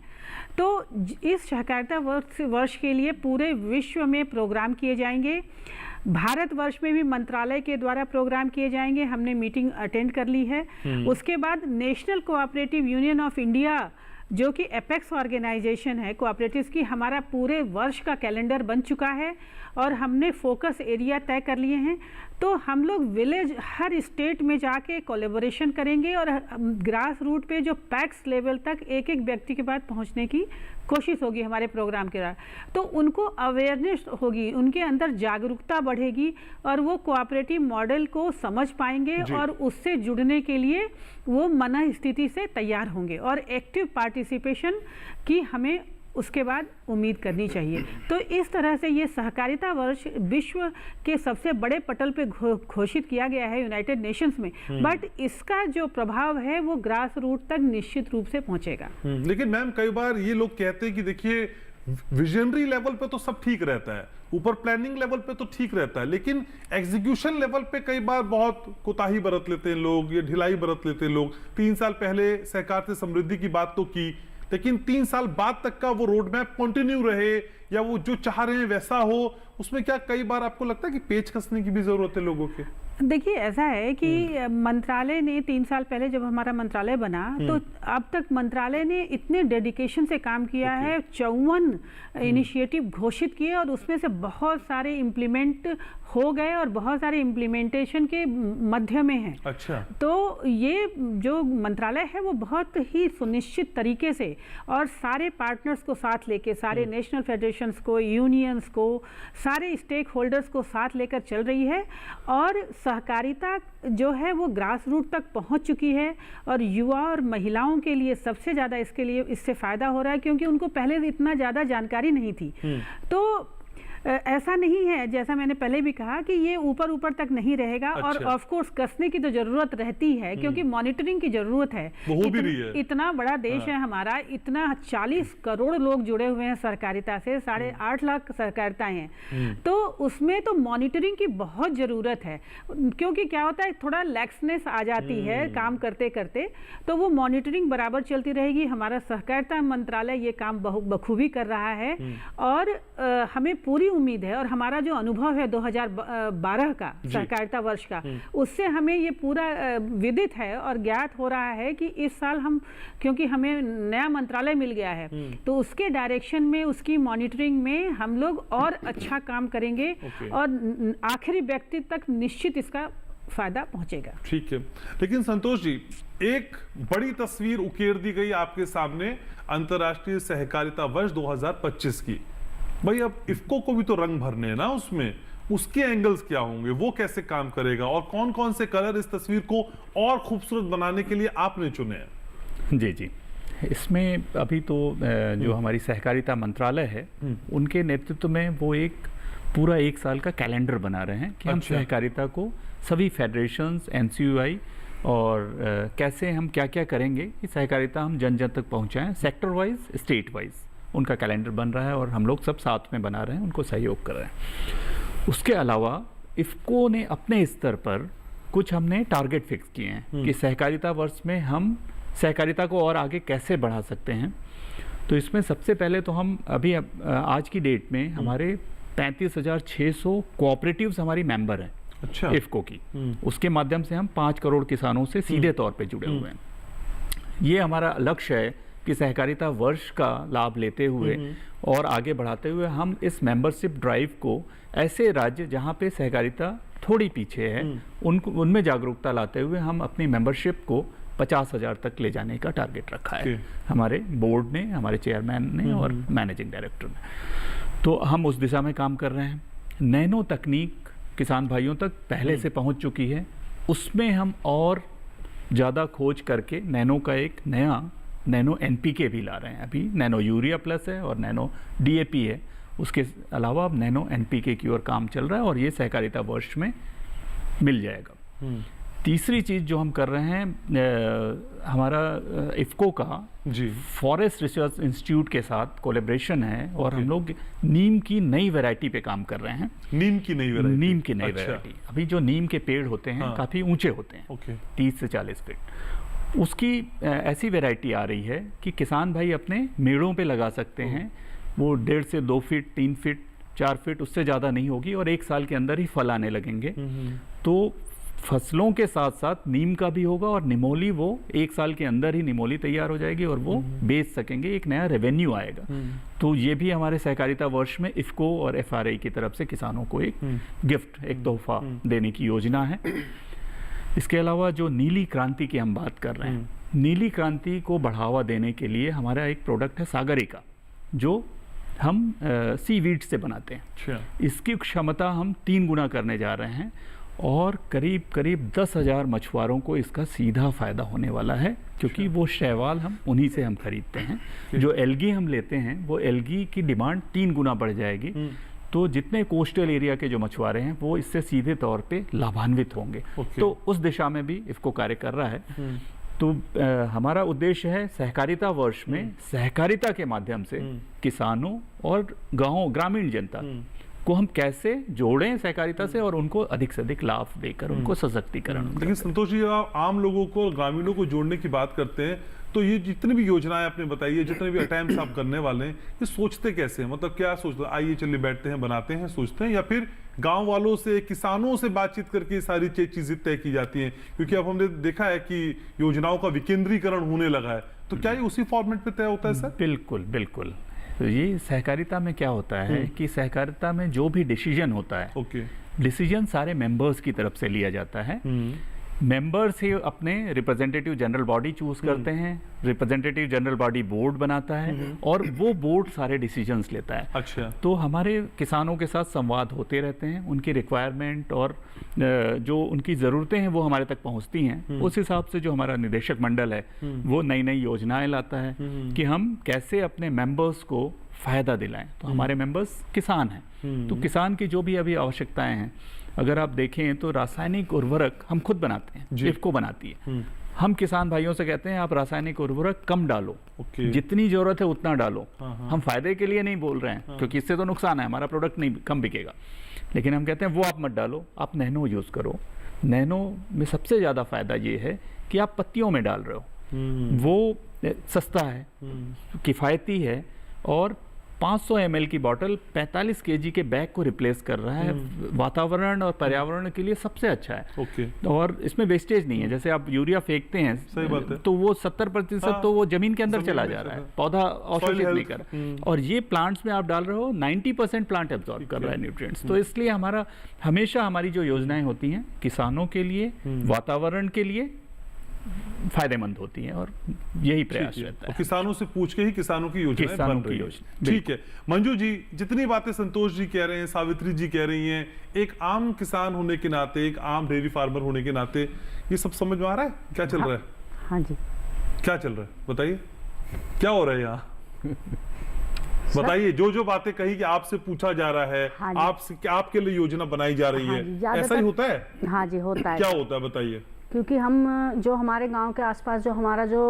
तो इस सहकारिता वर्ष के लिए पूरे विश्व में प्रोग्राम किए जाएंगे। भारतवर्ष में भी मंत्रालय के द्वारा प्रोग्राम किए जाएंगे। हमने मीटिंग अटेंड कर ली है। उसके बाद national cooperative union of India, जो कि एपेक्स ऑर्गेनाइजेशन है कोऑपरेटिव्स की, हमारा पूरे वर्ष का कैलेंडर बन चुका है और हमने फोकस एरिया तय कर लिए हैं। तो हम लोग विलेज, हर स्टेट में जाके कोलैबोरेशन करेंगे और ग्रास रूट पे जो पैक्स लेवल तक एक एक व्यक्ति के पास पहुंचने की कोशिश होगी हमारे प्रोग्राम के द्वारा। तो उनको अवेयरनेस होगी, उनके अंदर जागरूकता बढ़ेगी और वो कोऑपरेटिव मॉडल को समझ पाएंगे और उससे जुड़ने के लिए वो मन स्थिति से तैयार होंगे और एक्टिव पार्टिसिपेशन की हमें उसके बाद उम्मीद करनी चाहिए। तो इस तरह से ये सहकारिता वर्ष विश्व के सबसे बड़े पटल पे घोषित किया गया है यूनाइटेड नेशंस में, बट इसका जो प्रभाव है वो ग्रास रूट तक निश्चित रूप से पहुंचेगा। लेकिन मैम, कई बार ये लोग कहते हैं कि देखिए, विजनरी लेवल पे तो सब ठीक रहता है, ऊपर प्लानिंग लेवल पे तो ठीक रहता है, लेकिन एग्जीक्यूशन लेवल पे कई बार बहुत कोताही बरत लेते हैं लोग, ये ढिलाई बरत लेते हैं लोग। 3 साल पहले सहकार से समृद्धि की बात तो की, लेकिन 3 साल बाद तक का वो रोड मैप कंटिन्यू रहे या वो जो चाह रहे हैं वैसा हो, उसमें क्या कई बार आपको लगता है कि पेच कसने की भी जरूरत है लोगों के? देखिए, ऐसा है कि मंत्रालय ने 3 साल पहले जब हमारा मंत्रालय बना तो अब तक मंत्रालय ने इतने डेडिकेशन से काम किया है, 54 इनिशिएटिव घोषित किए और उसमें से बहुत सारे इम्प्लीमेंट हो गए और बहुत सारे इम्प्लीमेंटेशन के मध्य में हैं। अच्छा। तो ये जो मंत्रालय है वो बहुत ही सुनिश्चित तरीके से और सारे पार्टनर्स को साथ लेके, सारे नेशनल फेडरेशंस को, यूनियंस को, सारे स्टेक होल्डर्स को साथ लेकर चल रही है और सहकारिता जो है वो ग्रास रूट तक पहुंच चुकी है और युवा और महिलाओं के लिए सबसे ज़्यादा इससे फ़ायदा हो रहा है क्योंकि उनको पहले इतना ज़्यादा जानकारी नहीं थी। तो ऐसा नहीं है, जैसा मैंने पहले भी कहा कि ये ऊपर ऊपर तक नहीं रहेगा। अच्छा। और ऑफ कोर्स कसने की तो जरूरत रहती है क्योंकि मॉनिटरिंग की जरूरत है। इतना बड़ा देश है हमारा, इतना 40 करोड़ लोग जुड़े हुए हैं सहकारिता से, 8.5 लाख सहकारिताएं हैं, तो उसमें तो मॉनिटरिंग की बहुत जरूरत है क्योंकि क्या होता है, थोड़ा लैक्सनेस आ जाती है काम करते करते, तो वो मॉनिटरिंग बराबर चलती रहेगी। हमारा सहकारिता मंत्रालय ये काम बखूबी कर रहा है और हमें पूरी उम्मीद है और हमारा जो अनुभव है 2012 का सहकारिता वर्ष का, उससे हमें ये पूरा विदित है और ज्ञात हो रहा है कि इस साल हम, क्योंकि हमें नया मंत्रालय मिल गया है, तो उसके डायरेक्शन में, उसकी मॉनिटरिंग में हम लोग और अच्छा काम करेंगे और आखिरी व्यक्ति तक निश्चित इसका फायदा पहुंचेगा। ठीक है, लेकिन संतोष जी, एक बड़ी तस्वीर उकेर दी गई आपके सामने अंतर्राष्ट्रीय सहकारिता वर्ष 2025 की। भाई, अब इफ्को को भी तो रंग भरने हैं ना, उसमें उसके एंगल्स क्या होंगे, वो कैसे काम करेगा और कौन कौन से कलर इस तस्वीर को और खूबसूरत बनाने के लिए आपने चुने हैं? जी जी, इसमें अभी तो जो हमारी सहकारिता मंत्रालय है उनके नेतृत्व में वो एक पूरा 1 साल का कैलेंडर बना रहे हैं कि हम सहकारिता को सभी फेडरेशंस, NCUI और कैसे हम क्या क्या करेंगे कि सहकारिता हम जन जन तक पहुंचाएं, सेक्टर वाइज, स्टेट वाइज उनका कैलेंडर बन रहा है और हम लोग सब साथ में बना रहे हैं, उनको सहयोग कर रहे हैं। उसके अलावा इफ्को ने अपने स्तर पर कुछ हमने टारगेट फिक्स किए हैं कि सहकारिता वर्ष में हम सहकारिता को और आगे कैसे बढ़ा सकते हैं। तो इसमें सबसे पहले तो हम अभी आज की डेट में हमारे 35,600 कोऑपरेटिव्स हमारी मेंबर हैं। अच्छा। इफ्को की, उसके माध्यम से हम 5 करोड़ किसानों से सीधे तौर पे जुड़े हुए हैं। ये हमारा लक्ष्य है कि सहकारिता वर्ष का लाभ लेते हुए और आगे बढ़ाते हुए हम इस मेंबरशिप ड्राइव को ऐसे राज्य जहां पे सहकारिता थोड़ी पीछे है उनमें जागरूकता लाते हुए हम अपनी मेंबरशिप को 50,000 तक ले जाने का टारगेट रखा है हमारे बोर्ड ने, हमारे चेयरमैन ने और मैनेजिंग डायरेक्टर ने। तो हम उस दिशा में काम कर रहे हैं। नैनो तकनीक किसान भाइयों तक पहले से पहुंच चुकी है, उसमें हम और ज़्यादा खोज करके नैनो का एक नया नैनो NPK भी ला रहे हैं। अभी नैनो यूरिया प्लस है और नैनो DAP है, उसके अलावा अब नैनो NPK की ओर काम चल रहा है और ये सहकारिता वर्ष में मिल जाएगा। तीसरी चीज़ जो हम कर रहे हैं, हमारा इफ़को का जी फॉरेस्ट रिसर्च इंस्टीट्यूट के साथ कोलैबोरेशन है और हम लोग नीम की नई वैरायटी पे काम कर रहे हैं। नीम की नई वैरायटी? नीम की नई वैरायटी। अभी जो नीम के पेड़ होते हैं काफ़ी ऊंचे होते हैं, 30 से 40 फीट। उसकी ऐसी वैरायटी आ रही है कि किसान भाई अपने मेड़ों पे लगा सकते हैं। वो 1.5 से 2 फीट, 3 फीट, 4 फीट, उससे ज़्यादा नहीं होगी और 1 साल के अंदर ही फल आने लगेंगे। तो फसलों के साथ साथ नीम का भी होगा और निमोली, वो 1 साल के अंदर ही निमोली तैयार हो जाएगी और वो बेच सकेंगे, एक नया रेवेन्यू आएगा। तो ये भी हमारे सहकारिता वर्ष में इफ़को और FRI की तरफ से किसानों को एक गिफ्ट, एक तोहफा देने की योजना है। इसके अलावा जो नीली क्रांति की हम बात कर रहे हैं, नीली क्रांति को बढ़ावा देने के लिए हमारा एक प्रोडक्ट है सागरिका, जो हम सीवीड से बनाते हैं। इसकी क्षमता हम 3 गुना करने जा रहे हैं और करीब करीब 10,000 मछुआरों को इसका सीधा फ़ायदा होने वाला है, क्योंकि वो शैवाल हम उन्हीं से हम खरीदते हैं। जो एल्गी हम लेते हैं, वो एल्गी की डिमांड 3 गुना बढ़ जाएगी। तो जितने कोस्टल एरिया के जो मछुआरे हैं वो इससे सीधे तौर पे लाभान्वित होंगे। तो उस दिशा में भी इफ़को कार्य कर रहा है। तो हमारा उद्देश्य है सहकारिता वर्ष में सहकारिता के माध्यम से किसानों और ग्रामीण जनता को हम कैसे जोड़ें सहकारिता से और उनको अधिक से अधिक लाभ देकर उनको सशक्तिकरण। लेकिन संतोष जी, आप आम लोगों को, ग्रामीणों को जोड़ने की बात करते हैं, तो ये जितनी भी योजनाएं आपने बताई है, जितने भी अटेम्प्ट्स आप करने वाले हैं, ये सोचते कैसे हैं? मतलब क्या सोचते हैं, आइए चलिए बैठते हैं, बनाते हैं, सोचते हैं, या फिर गांव वालों से, किसानों से बातचीत करके सारी चीजें तय की जाती हैं? क्योंकि अब हमने देखा है कि योजनाओं का विकेंद्रीकरण होने लगा है, तो क्या ये उसी फॉर्मेट पे तय होता है सर? बिल्कुल बिल्कुल। तो ये सहकारिता में क्या होता है कि सहकारिता में जो भी डिसीजन होता है, डिसीजन सारे मेंबर्स की तरफ से लिया जाता है। मेंबर्स ही अपने रिप्रेजेंटेटिव जनरल बॉडी चूज करते हैं, रिप्रेजेंटेटिव जनरल बॉडी बोर्ड बनाता है और वो बोर्ड सारे डिसीजंस लेता है। अच्छा। तो हमारे किसानों के साथ संवाद होते रहते हैं, उनकी रिक्वायरमेंट और जो उनकी ज़रूरतें हैं वो हमारे तक पहुंचती हैं। उस हिसाब से जो हमारा निदेशक मंडल है वो नई नई योजनाएं लाता है कि हम कैसे अपने मेंबर्स को फ़ायदा दिलाएं। तो हमारे मेंबर्स किसान हैं, तो किसान की जो भी अभी आवश्यकताएं हैं, अगर आप देखें तो रासायनिक उर्वरक हम खुद बनाते हैं, इफ़को बनाती है। हम किसान भाइयों से कहते हैं आप रासायनिक उर्वरक कम डालो, जितनी जरूरत है उतना डालो। हम फायदे के लिए नहीं बोल रहे हैं, क्योंकि इससे तो नुकसान है, हमारा प्रोडक्ट नहीं कम बिकेगा, लेकिन हम कहते हैं वो आप मत डालो, आप नैनो यूज़ करो। नैनो में सबसे ज़्यादा फायदा ये है कि आप पत्तियों में डाल रहे हो, वो सस्ता है, किफ़ायती है और 500 ml की बोतल 45 kg के बैग को रिप्लेस कर रहा है। वातावरण और पर्यावरण के लिए सबसे अच्छा है। और इसमें वेस्टेज नहीं है। जैसे आप यूरिया फेंकते हैं, सही बात है, तो वो 70% तो वो जमीन के अंदर चला जा रहा है, पौधा अवशोषित नहीं कर रहा। और ये प्लांट्स में आप डाल रहे हो, 90% प्लांट एब्जॉर्ब कर रहा है न्यूट्रिएंट्स। तो इसलिए हमेशा हमारी जो योजनाएं होती हैं किसानों के लिए, वातावरण के लिए फायदेमंद होती हैं और यही प्रयास रहता है। किसानों से पूछ के ही किसानों की योजनाएं बन रही हैं। ठीक है मंजू जी, जितनी बातें संतोष जी कह रहे हैं, सावित्री जी कह रही हैं, एक आम किसान होने के नाते, एक आम डेयरी फार्मर होने के नाते ये सब समझ में आ रहा है क्या चल रहा है? हाँ जी। क्या चल रहा है बताइए, क्या हो रहा है यहाँ? बताइए। जो बातें कही कि आपसे पूछा जा रहा है, आपके लिए योजना बनाई जा रही है, ऐसा ही होता है? हाँ जी, होता है। क्या होता है बताइए? क्योंकि हम जो हमारे गांव के आसपास जो हमारा जो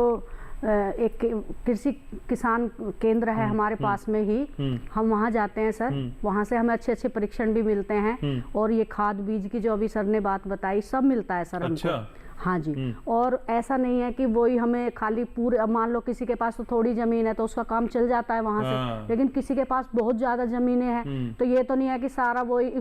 एक कृषि किसान केंद्र है हमारे पास में ही, हम वहाँ जाते हैं सर। वहाँ से हमें अच्छे परीक्षण भी मिलते हैं और ये खाद बीज की जो अभी सर ने बात बताई सब मिलता है सर हमको। हाँ जी। और ऐसा नहीं है कि वही हमें खाली पूरे, मान लो किसी के पास तो थोड़ी जमीन है तो उसका काम चल जाता है वहाँ से, लेकिन किसी के पास बहुत ज्यादा जमीनें हैं तो ये तो नहीं है कि सारा वही,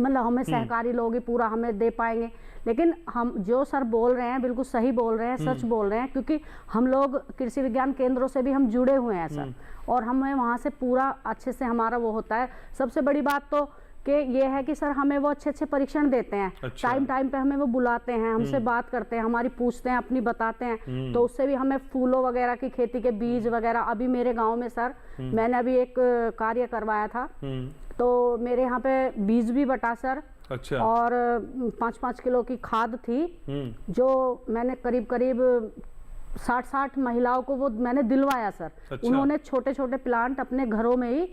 मतलब हमें सहकारी लोग ही पूरा हमें दे पाएंगे। लेकिन हम जो सर बोल रहे हैं बिल्कुल सही बोल रहे हैं, सच बोल रहे हैं, क्योंकि हम लोग कृषि विज्ञान केंद्रों से भी हम जुड़े हुए हैं सर, और हमें वहाँ से पूरा अच्छे से हमारा वो होता है। सबसे बड़ी बात तो कि ये है कि सर हमें वो अच्छे परीक्षण देते हैं। अच्छा। टाइम पे हमें वो बुलाते हैं, हमसे बात करते हैं, हमारी पूछते हैं, अपनी बताते हैं, तो उससे भी हमें फूलों वगैरह की खेती के बीज वगैरह। अभी मेरे गाँव में सर मैंने अभी एक कार्य करवाया था, तो मेरे यहाँ पे बीज भी बटा सर, अच्छा। और 5-5 किलो की खाद थी, जो मैंने करीब करीब 60 महिलाओं को वो मैंने दिलवाया सर। अच्छा। उन्होंने छोटे छोटे प्लांट अपने घरों में ही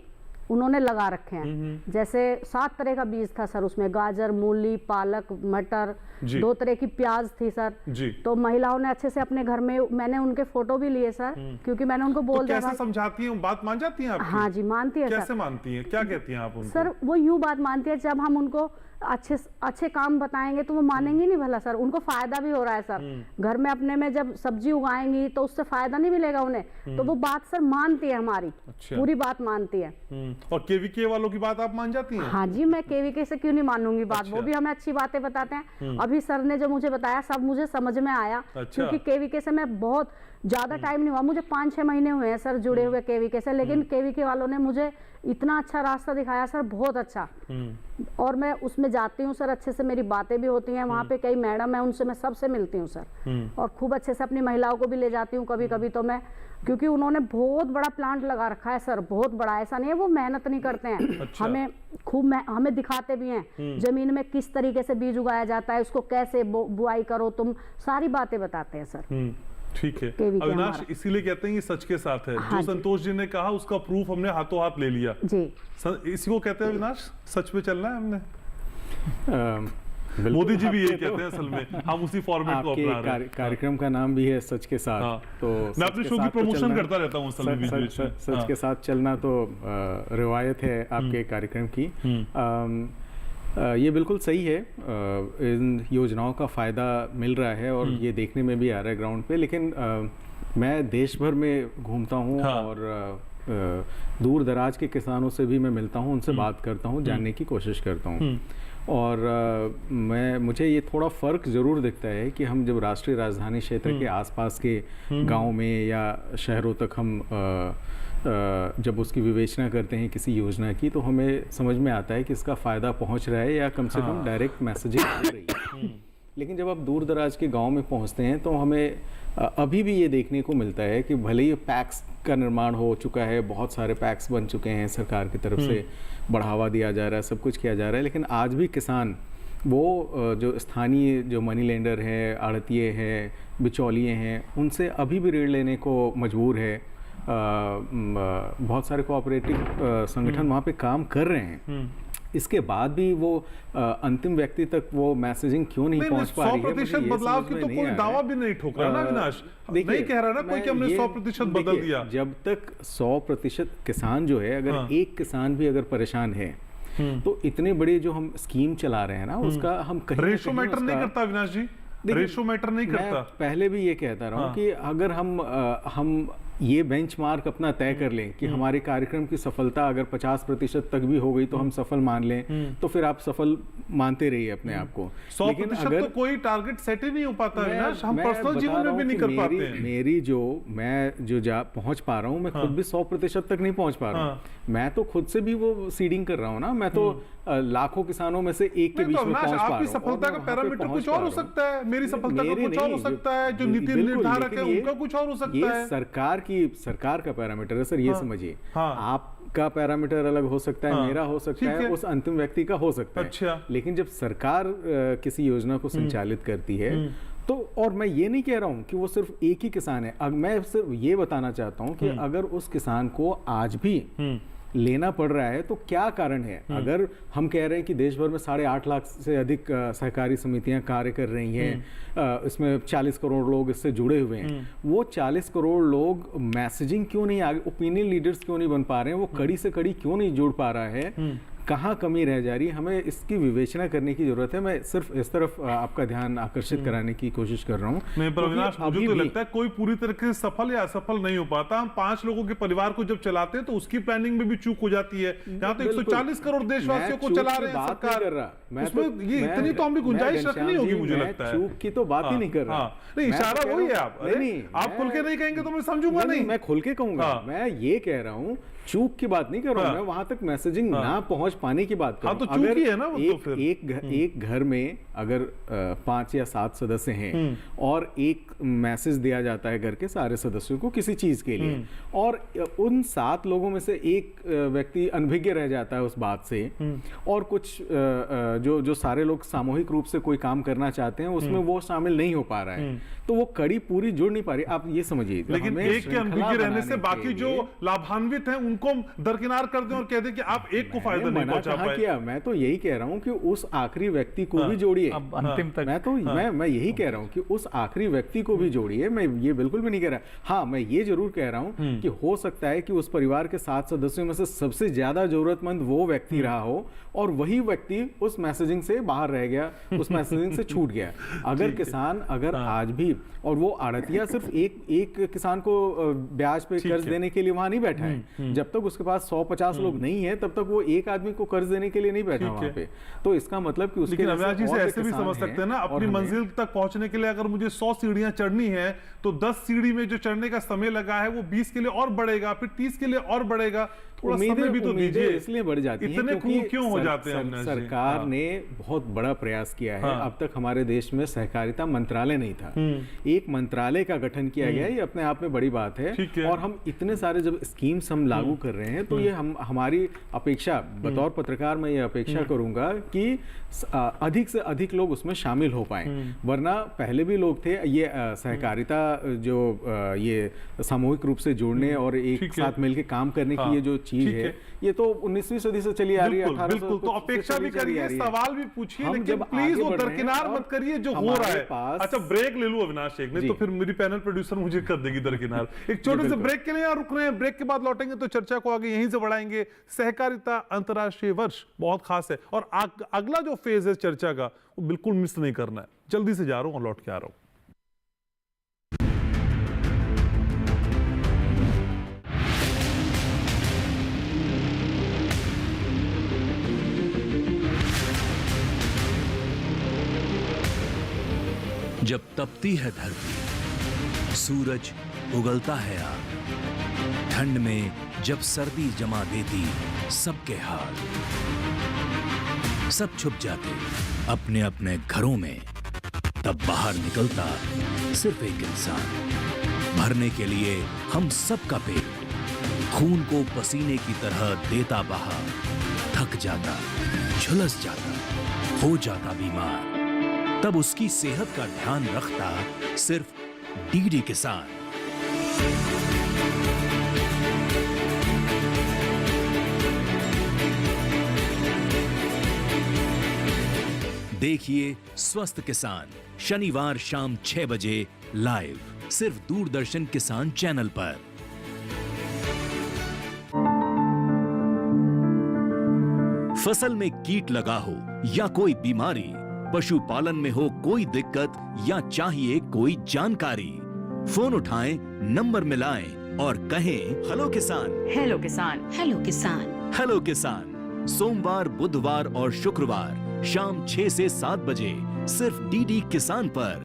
उन्होंने लगा रखे हैं। जैसे 7 तरह का बीज था सर उसमें, गाजर, मूली, पालक, मटर, 2 तरह की प्याज थी सर जी। तो महिलाओं ने अच्छे से अपने घर में, मैंने उनके फोटो भी लिए सर, क्योंकि मैंने उनको बोल दिया। कैसे समझाती हैं, बात मान जाती हैं आपकी? हाँ जी, मानती है। कैसे मानती हैं, क्या कहती हैं आप उनको? सर वो यूं बात मानती है, जब हम उनको अच्छे काम बताएंगे तो वो मानेंगे नहीं भला सर, उनको फायदा भी हो रहा है सर। घर में अपने में जब सब्जी उगाएंगी तो उससे फायदा नहीं मिलेगा उन्हें, तो वो बात सर मानती है हमारी। अच्छा। पूरी बात मानती है। और केवीके वालों की बात आप मान जाती हैं? हाँ जी, मैं केवीके से क्यों नहीं मानूंगी बात। अच्छा। वो भी हमें अच्छी बातें बताते हैं। अभी सर ने जो मुझे बताया सब मुझे समझ में आया। अच्छा। क्योंकि केवीके से मैं बहुत ज्यादा टाइम नहीं हुआ, मुझे 5-6 महीने हुए हैं सर जुड़े हुए केवीके से, लेकिन केवीके वालों ने मुझे इतना अच्छा रास्ता दिखाया सर, बहुत अच्छा। और मैं उसमें जाती हूँ सर, अच्छे से मेरी बातें भी होती हैं। वहाँ पे कई मैडम है, उनसे मैं सबसे मिलती हूँ सर, और खूब अच्छे से अपनी महिलाओं को भी ले जाती हूँ कभी कभी तो मैं, क्योंकि उन्होंने बहुत बड़ा प्लांट लगा रखा है सर, बहुत बड़ा। ऐसा नहीं है वो मेहनत नहीं करते हैं। अच्छा। हमें दिखाते भी हैं जमीन में किस तरीके से बीज उगाया जाता है, उसको कैसे बुआई करो, तुम सारी बातें बताते हैं सर। ठीक है अविनाश, इसीलिए कहते हैं ये सच के साथ है। हाँ जो संतोष जी ने कहा उसका प्रूफ हमने हाथों हाथ ले लिया जी। इसी को कहते हैं अविनाश, सच पे चलना है हमने। मोदी जी भी यही कहते हैं असल में, हम उसी फॉर्मेट को अपना रहे हैं। कार्यक्रम का नाम भी है सच के साथ। हाँ। तो मैं अपने शो की प्रमोशन करता रहता हूँ असल में। सच के साथ चलना तो रिवायत है आपके कार्यक्रम की। ये बिल्कुल सही है, इन योजनाओं का फ़ायदा मिल रहा है और ये देखने में भी आ रहा है ग्राउंड पे। लेकिन मैं देश भर में घूमता हूँ और दूर दराज के किसानों से भी मैं मिलता हूँ, उनसे बात करता हूँ, जानने की कोशिश करता हूँ। और मुझे ये थोड़ा फ़र्क ज़रूर दिखता है कि हम जब राष्ट्रीय राजधानी क्षेत्र के आसपास के गांव में या शहरों तक हम जब उसकी विवेचना करते हैं किसी योजना की, तो हमें समझ में आता है कि इसका फ़ायदा पहुंच रहा है या कम से कम डायरेक्ट मैसेजिंग हो रही है। लेकिन जब आप दूर दराज के गांव में पहुंचते हैं तो हमें अभी भी ये देखने को मिलता है कि भले ही पैक्स का निर्माण हो चुका है, बहुत सारे पैक्स बन चुके हैं, सरकार की तरफ से बढ़ावा दिया जा रहा है, सब कुछ किया जा रहा है, लेकिन आज भी किसान वो जो स्थानीय जो मनी लेंडर हैं, आड़तिये हैं, बिचौलिए हैं, उनसे अभी भी ऋण लेने को मजबूर है। बहुत सारे कोऑपरेटिव संगठन वहाँ पे काम कर रहे हैं, इसके बाद भी वो अंतिम व्यक्ति तक वो मैसेजिंग क्यों नहीं पहुंच पा रही है? 100% बदलाव की तो कोई दावा भी नहीं ठोक रहा ना अविनाश, नहीं कह रहा ना कोई कि हमने 100% बदल दिया। जब तक 100% किसान जो है, अगर एक किसान भी अगर परेशान है तो इतने बड़े जो हम स्कीम चला रहे हैं ना, उसका हम कहीं रेशो मैटर नहीं करता अविनाश जी, रेशो मैटर नहीं करता। पहले भी ये कहता रहा हूँ कि अगर हम ये बेंचमार्क अपना तय कर लें कि हमारे कार्यक्रम की सफलता अगर 50% तक भी हो गई तो हम सफल मान लें, तो फिर आप सफल मानते रहिए अपने आप को। 100% तो कोई टारगेट सेट ही नहीं हो पाता है, हम पर्सनल जीवन में भी नहीं कर पाते हैं। मेरी मैं जो पहुंच पा रहा हूँ, मैं खुद भी 100% तक नहीं पहुंच पा रहा हूँ। मैं तो खुद से भी वो सीडिंग कर रहा हूँ ना, मैं तो लाखों किसानों में से एक के बीच में पहुंच पा रहा हूँ। आपकी सफलता का पैरामीटर कुछ और हो सकता है, मेरी सफलता का कुछ और हो सकता है, जो नीति निर्धारक है उनका कुछ और हो सकता है। सरकार का पैरामीटर है सर, ये समझिए। आपका पैरामीटर अलग हो सकता है, मेरा हो सकता है, उस अंतिम व्यक्ति का हो सकता है। अच्छा। लेकिन जब सरकार किसी योजना को संचालित करती है तो, और मैं ये नहीं कह रहा हूं कि वो सिर्फ एक ही किसान है, मैं सिर्फ ये बताना चाहता हूं कि अगर उस किसान को आज भी लेना पड़ रहा है तो क्या कारण है? अगर हम कह रहे हैं कि देश भर में 8.5 लाख से अधिक सहकारी समितियां कार्य कर रही हैं, इसमें 40 करोड़ लोग इससे जुड़े हुए हैं, वो 40 करोड़ लोग मैसेजिंग क्यों नहीं आगे, ओपिनियन लीडर्स क्यों नहीं बन पा रहे हैं, वो कड़ी से कड़ी क्यों नहीं जुड़ पा रहा है, कहाँ कमी रह जा रही है? हमें इसकी विवेचना करने की जरूरत है। मैं सिर्फ इस तरफ आपका ध्यान आकर्षित कराने की कोशिश कर रहा हूँ। मुझे तो लगता है कोई पूरी तरीके से सफल या असफल नहीं हो पाता। हम 5 लोगों के परिवार को जब चलाते हैं तो उसकी प्लानिंग में भी चूक हो जाती है। यहाँ तो 140 करोड़ देशवासियों को चला रहे हैं सरकार, उसमें ये इतनी तो हम भी गुंजाइश रखनी होगी, मुझे लगता है। चूक की तो बात ही नहीं कर रहा, नहीं इशारा वही है। आप खुल के नहीं कहेंगे तो मैं समझूंगा नहीं। मैं खुल के कहूंगा, मैं ये कह रहा हूँ चूक की बात नहीं कर रहा हूं, मैं वहां तक मैसेजिंग ना पहुंच पाने की बात कर रहा हूं। तो चूक ही है ना वो। तो फिर एक घर में अगर 5 या 7 सदस्य हैं और एक मैसेज दिया जाता है घर के सारे सदस्यों को किसी चीज के लिए, और उन 7 लोगों में से एक व्यक्ति अनभिज्ञ रह जाता है उस बात से, और कुछ जो सारे लोग सामूहिक रूप से कोई काम करना चाहते हैं उसमें वो शामिल नहीं हो पा रहा है, तो वो कड़ी पूरी जुड़ नहीं पा रही। आप ये समझिए, लेकिन एक के अनभिज्ञ रहने से बाकी जो लाभान्वित हैं उनको दरकिनार कर दें और कह दें कि आप एक को फायदा नहीं पहुंचा पाए। क्या मैं तो यही कह रहा हूं कि उस आखिरी व्यक्ति को भी जोड़िए। अंतिम तक मैं यही कह रहा हूं कि उस आखिरी व्यक्ति को भी जोड़िए। मैं ये बिल्कुल भी नहीं कह रहा। हाँ, मैं ये जरूर कह रहा हूं कि हो सकता है कि उस परिवार के 7 सदस्यों में से सबसे ज्यादा जरूरतमंद वो व्यक्ति रहा हो और वही व्यक्ति उस मैसेजिंग से बाहर रह गया, उस मैसेजिंग से छूट गया। अगर किसान आज भी, और वो आड़तिया सिर्फ एक किसान को ब्याज पे कर्ज देने के लिए वहां नहीं बैठा है, जब तक उसके पास 150 लोग नहीं है तब तक वो एक आदमी को कर्ज देने के लिए नहीं बैठा वहां पे। तो इसका मतलब कि उसके अविनाश जी से ऐसे भी समझ सकते हैं ना, अपनी मंजिल तक पहुंचने के लिए अगर मुझे 100 सीढ़ियां चढ़नी है तो 10 सीढ़ी में जो चढ़ने का समय लगा है वो 20 के लिए और बढ़ेगा, फिर 30 के लिए और बढ़ेगा। थोड़ा समय भी तो दीजिए। इसलिए बढ़ जाती है, इतने क्यों हो जाते हैं? सरकार ने बहुत बड़ा प्रयास किया है। अब तक हमारे देश में सहकारिता मंत्रालय नहीं था, एक मंत्रालय का गठन किया गया, ये अपने आप में बड़ी बात है। और हम इतने सारे जब स्कीम्स हम लागू कर रहे हैं तो ये हमारी अपेक्षा, बतौर पत्रकार मैं ये अपेक्षा करूंगा कि अधिक से अधिक लोग उसमें शामिल हो पाए। वरना पहले भी लोग थे, ये सहकारिता जो ये सामूहिक रूप से जोड़ने और एक साथ मिलकर काम करने की ये जो चीज है, ये तो 19वीं सदी से चली आ रही है। 1800 तो अपेक्षा भी करिए, सवाल भी पूछिए, लेकिन प्लीज वो दरकिनार मत करिए जो हो रहा है। अच्छा, ब्रेक ले लूं अविनाश एक, नहीं तो फिर मेरी पैनल प्रोड्यूसर मुझे कर देगी दरकिनार। एक छोटे से ब्रेक के लिए यहाँ रुक रहे हैं, ब्रेक के बाद लौटेंगे तो चर्चा को आगे यहीं से बढ़ाएंगे। सहकारिता अंतर्राष्ट्रीय वर्ष बहुत खास है और अगला जो फेज है चर्चा का वो बिल्कुल मिस नहीं करना है। जल्दी से जा रहा हूं और लौट के आ रहा हूं। जब तपती है धरती, सूरज उगलता है आग, ठंड में जब सर्दी जमा देती सबके हाल, सब छुप जाते अपने अपने घरों में, तब बाहर निकलता सिर्फ एक इंसान। भरने के लिए हम सबका पेट, खून को पसीने की तरह देता बहा, थक जाता, झुलस जाता, हो जाता बीमार, तब उसकी सेहत का ध्यान रखता सिर्फ डीडी किसान। देखिए स्वस्थ किसान शनिवार शाम 6 बजे लाइव, सिर्फ दूरदर्शन किसान चैनल पर। फसल में कीट लगा हो या कोई बीमारी, पशुपालन में हो कोई दिक्कत या चाहिए कोई जानकारी, फोन उठाएं, नंबर मिलाएं और कहें हेलो किसान। हेलो किसान। हेलो किसान। हेलो किसान, सोमवार, बुधवार और शुक्रवार शाम 6 से 7 बजे सिर्फ डीडी किसान पर।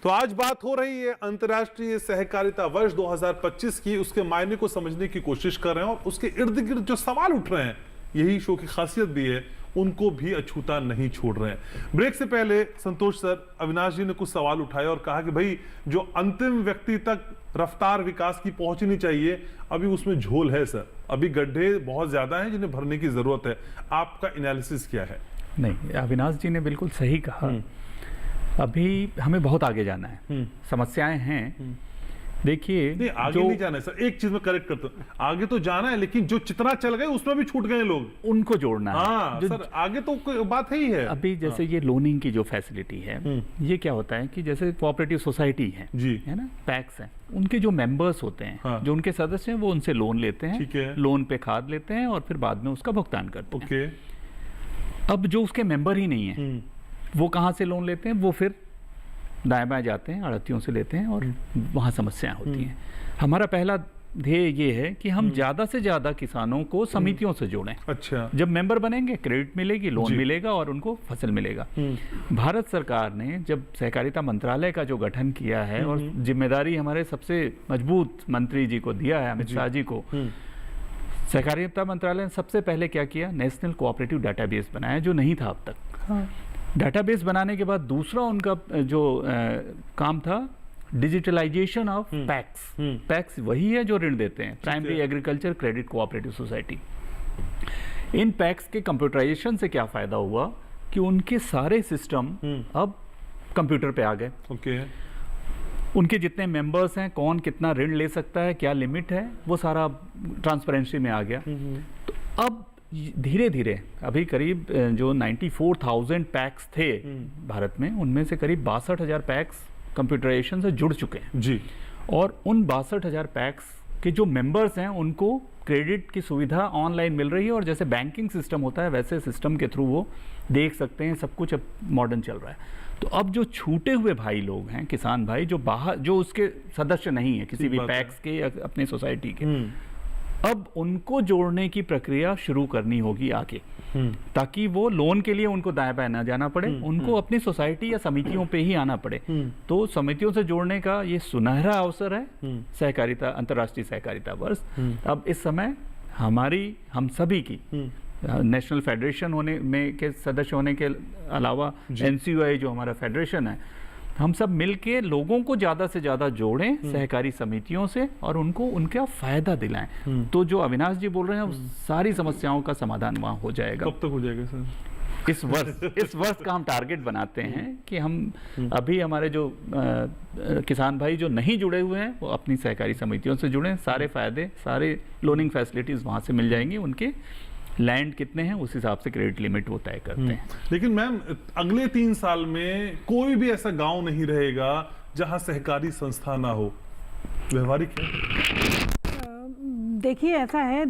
तो आज बात हो रही है अंतर्राष्ट्रीय सहकारिता वर्ष 2025 की। उसके मायने को समझने की कोशिश कर रहे हैं और उसके इर्द गिर्द जो सवाल उठ रहे हैं, यही शो की खासियत भी है, उनको भी अछूता नहीं छोड़ रहे हैं। ब्रेक से पहले संतोष सर, अविनाश जी ने कुछ सवाल उठाए और कहा कि भाई जो अंतिम व्यक्ति तक रफ्तार विकास की पहुंचनी चाहिए, अभी उसमें झोल है सर, अभी गड्ढे बहुत ज्यादा हैं जिन्हें भरने की जरूरत है। आपका एनालिसिस क्या है? नहीं, अविनाश जी ने बिल्कुल सही कहा, अभी हमें बहुत आगे जाना है, समस्याएं हैं। देखिए, आगे नहीं जाना है सर, एक चीज में करेक्ट करता हूं, आगे तो जाना है लेकिन जो चितना चल गए उसमें भी छूट गए लोग, उनको जोड़ना है। हाँ, सर आगे तो कोई बात है ही है। अभी जैसे ये लोनिंग की जो फैसिलिटी है, ये क्या होता है कि जैसे कोऑपरेटिव सोसाइटी है जी, है ना, पैक्स है, उनके जो मेंबर्स होते हैं, हाँ, जो उनके सदस्य हैं, वो उनसे लोन लेते हैं, लोन पे खाद लेते हैं और फिर बाद में उसका भुगतान करते हैं। अब जो उसके मेंबर ही नहीं है, वो कहाँ से लोन लेते हैं? वो फिर दाएं बाएं जाते हैं, आड़तियों से लेते हैं और वहाँ समस्याएं होती हैं। हमारा पहला ध्येय ये है कि हम ज़्यादा से ज़्यादा किसानों को समितियों से जोड़ें। अच्छा। जब मेंबर बनेंगे क्रेडिट मिलेगी, लोन मिलेगा और उनको फसल मिलेगा। भारत सरकार ने जब सहकारिता मंत्रालय का जो गठन किया है और जिम्मेदारी हमारे सबसे मजबूत मंत्री जी को दिया है, अमित शाह जी को, सहकारिता मंत्रालय ने सबसे पहले क्या किया, नेशनल कोऑपरेटिव डाटाबेस बनाया जो नहीं था अब तक। डाटाबेस बनाने के बाद दूसरा उनका जो काम था डिजिटलाइजेशन ऑफ पैक्स। पैक्स वही है जो ऋण देते हैं, primary agriculture credit cooperative society. इन पैक्स के कंप्यूटराइजेशन से क्या फायदा हुआ कि उनके सारे सिस्टम अब कंप्यूटर पे आ गए। ओके। उनके जितने मेंबर्स हैं, कौन कितना ऋण ले सकता है, क्या लिमिट है, वो सारा ट्रांसपेरेंसी में आ गया। तो अब धीरे धीरे अभी करीब जो 94,000 पैक्स थे भारत में, उनमें से करीब 62,000 पैक्स कंप्यूटराइजेशन से जुड़ चुके हैं जी। और उन 62,000 पैक्स के जो मेंबर्स हैं उनको क्रेडिट की सुविधा ऑनलाइन मिल रही है और जैसे बैंकिंग सिस्टम होता है वैसे सिस्टम के थ्रू वो देख सकते हैं। सब कुछ अब मॉडर्न चल रहा है। तो अब जो छूटे हुए भाई लोग हैं, किसान भाई जो बाहर, जो उसके सदस्य नहीं है किसी भी पैक्स के या अपनी सोसाइटी के, अब उनको जोड़ने की प्रक्रिया शुरू करनी होगी आगे, ताकि वो लोन के लिए उनको दाएं बाएं ना जाना पड़े, उनको अपनी सोसाइटी या समितियों पे ही आना पड़े। तो समितियों से जोड़ने का ये सुनहरा अवसर है सहकारिता, अंतर्राष्ट्रीय सहकारिता वर्ष। अब इस समय हम सभी की नेशनल फेडरेशन होने में के सदस्य होने के अलावा NCUI जो हमारा फेडरेशन है, हम सब मिलके लोगों को ज़्यादा से ज़्यादा जोड़ें सहकारी समितियों से और उनको उनका फायदा दिलाएं। तो जो अविनाश जी बोल रहे हैं सारी समस्याओं का समाधान वहाँ हो जाएगा। कब तक हो जाएगा सर? इस वर्ष का हम टारगेट बनाते हैं कि हम अभी हमारे जो किसान भाई जो नहीं जुड़े हुए हैं वो अपनी सहकारी समितियों से जुड़ें। सारे फायदे, सारे लोनिंग फैसिलिटीज़ वहाँ से मिल जाएंगी। उनके लैंड कितने हैं उस हिसाब से क्रेडिट लिमिट वो तय करते हैं। लेकिन मैम अगले 3 साल में कोई भी ऐसा गांव नहीं रहेगा जहां सहकारी संस्था ना हो, व्यवहारिक है? देखिए ऐसा है,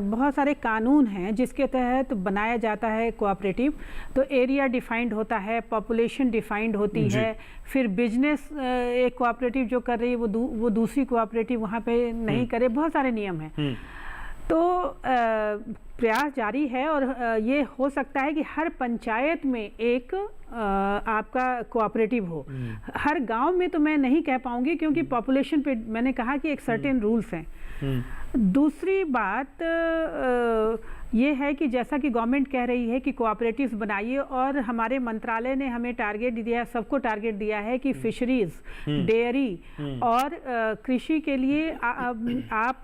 बहुत सारे कानून हैं जिसके तहत बनाया जाता है कोऑपरेटिव। तो एरिया डिफाइंड होता है, पॉपुलेशन डिफाइंड होती है, फिर बिजनेस एक कोऑपरेटिव जो कर रही है वो दूसरी कोऑपरेटिव वहाँ पे नहीं करे, बहुत सारे नियम हैं। तो प्रयास जारी है और ये हो सकता है कि हर पंचायत में एक आपका कोऑपरेटिव हो। हर गांव में तो मैं नहीं कह पाऊंगी क्योंकि पॉपुलेशन पे मैंने कहा कि एक सर्टेन रूल्स हैं। दूसरी बात ये है कि जैसा कि गवर्नमेंट कह रही है कि कोऑपरेटिव्स बनाइए, और हमारे मंत्रालय ने हमें टारगेट दिया, सबको टारगेट दिया है कि फिशरीज, डेयरी और कृषि के लिए आप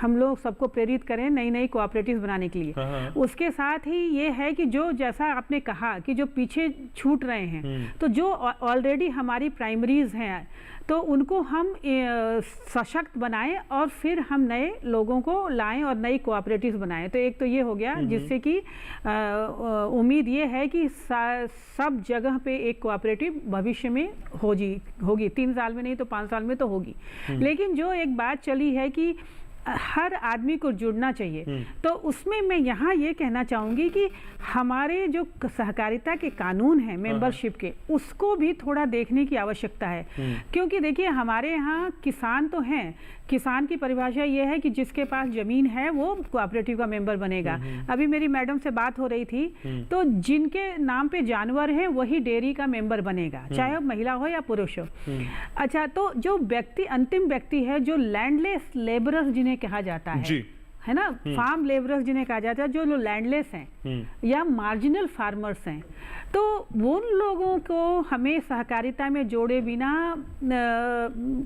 हम लोग सबको प्रेरित करें नई नई कोऑपरेटिव्स बनाने के लिए। उसके साथ ही ये है कि जो जैसा आपने कहा कि जो पीछे छूट रहे हैं, तो जो ऑलरेडी हमारी प्राइमरीज हैं तो उनको हम सशक्त बनाएं और फिर हम नए लोगों को लाएं और नई कोऑपरेटिव्स बनाएं। तो एक तो ये हो गया जिससे कि उम्मीद ये है कि सब जगह पे एक कोऑपरेटिव भविष्य में होगी 3 साल में नहीं तो 5 साल में तो होगी। लेकिन जो एक बात चली है कि हर आदमी को जुड़ना चाहिए, तो उसमें मैं यहाँ ये कहना चाहूँगी कि हमारे जो सहकारिता के कानून हैं मेंबरशिप के, उसको भी थोड़ा देखने की आवश्यकता है। क्योंकि देखिए हमारे यहाँ किसान तो हैं, किसान की परिभाषा ये है कि जिसके पास ज़मीन है वो कोऑपरेटिव का मेंबर बनेगा। अभी मेरी मैडम से बात हो रही थी, तो जिनके नाम पे जानवर है वही डेयरी का मेंबर बनेगा, चाहे वो महिला हो या पुरुष हो। अच्छा, तो जो व्यक्ति, अंतिम व्यक्ति है, जो लैंडलेस लेबरर्स जिन्हें कहा जाता है ना, फार्म लेबरर्स जिन्हें कहा जाता है, जो लोग लैंडलेस हैं या मार्जिनल फार्मर्स हैं, तो उन लोगों को हमें सहकारिता में जोड़े बिना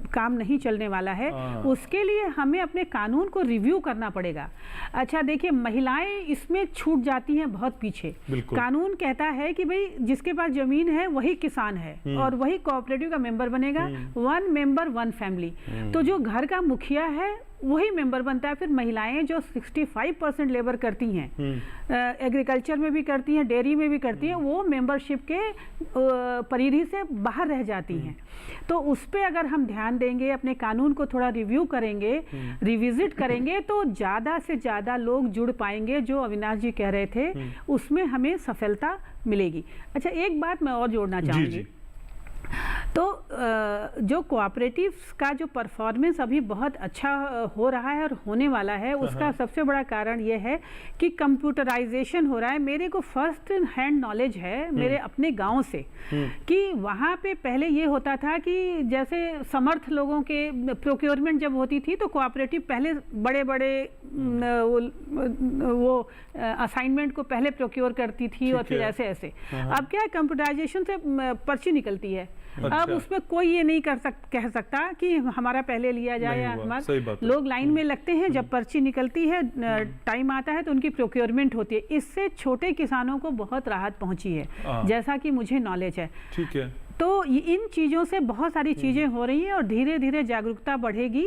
काम नहीं चलने वाला है। उसके लिए हमें अपने कानून को रिव्यू करना पड़ेगा। अच्छा देखिए, महिलाएं इसमें छूट जाती हैं बहुत पीछे। कानून कहता है कि भाई जिसके पास जमीन है वही किसान है और वही कोऑपरेटिव का मेंबर बनेगा, 1 मेंबर 1 फैमिली। तो जो घर का मुखिया है वही मेंबर बनता है। फिर महिलाएं जो 65% लेबर करती हैं, एग्रीकल्चर में भी करती हैं, डेयरी में भी करती हैं, वो मेंबरशिप के परिधि से बाहर रह जाती हैं। तो उस पे अगर हम ध्यान देंगे, अपने कानून को थोड़ा रिव्यू करेंगे, रिविजिट करेंगे, तो ज़्यादा से ज़्यादा लोग जुड़ पाएंगे। जो अविनाश जी कह रहे थे उसमें हमें सफलता मिलेगी। अच्छा, एक बात मैं और जोड़ना चाहूँगी तो जो कोऑपरेटिव्स का जो परफॉर्मेंस अभी बहुत अच्छा हो रहा है और होने वाला है, उसका सबसे बड़ा कारण ये है कि कंप्यूटराइजेशन हो रहा है। मेरे को फर्स्ट हैंड नॉलेज है मेरे अपने गांव से कि वहाँ पे पहले ये होता था कि जैसे समर्थ लोगों के प्रोक्योरमेंट जब होती थी तो कोऑपरेटिव पहले बड़े बड़े वो असाइनमेंट को पहले प्रोक्योर करती थी और फिर ऐसे ऐसे। अब क्या है, कंप्यूटराइजेशन से पर्ची निकलती है। अब उसमें कोई ये नहीं कह सकता कि हमारा पहले लिया जाए या हमारा, लोग लाइन में लगते हैं, जब पर्ची निकलती है टाइम आता है तो उनकी प्रोक्योरमेंट होती है। इससे छोटे किसानों को बहुत राहत पहुंची है, जैसा कि मुझे नॉलेज है। ठीक है, तो इन चीज़ों से बहुत सारी चीज़ें हो रही हैं और धीरे धीरे जागरूकता बढ़ेगी।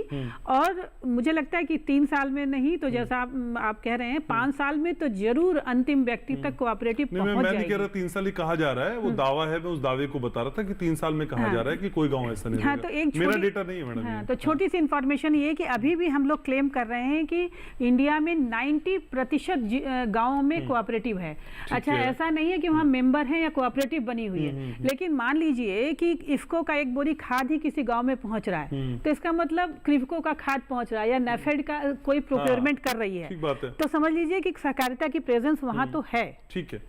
और मुझे लगता है कि 3 साल में नहीं तो जैसा आप कह रहे हैं 5 साल में तो जरूर अंतिम व्यक्ति तक कोऑपरेटिव पहुंच जाएगी। मैं नहीं कह रहा 3 साल ही कहा जा रहा है, वो दावा है, मैं उस दावे को बता रहा था कि 3 साल में कहा जा रहा है कि कोई गांव ऐसा नहीं। तो एक मेरा डेटा नहीं है मैडम। तो छोटी सी इंफॉर्मेशन ये कि अभी भी हम लोग क्लेम कर रहे हैं कि इंडिया में 90% गाँवों में कोऑपरेटिव है। अच्छा, ऐसा नहीं है कि वहाँ मेंबर है या कोऑपरेटिव बनी हुई है, लेकिन मान लीजिए कि इफ्को का एक बोरी खाद ही किसी गांव में पहुंच रहा है, तो इसका मतलब क्रिफको का खाद पहुंच रहा है या नेफेड का कोई प्रोक्योरमेंट कर रही है, तो समझ लीजिए कि सहकारिता की प्रेजेंस वहां तो है। ठीक है।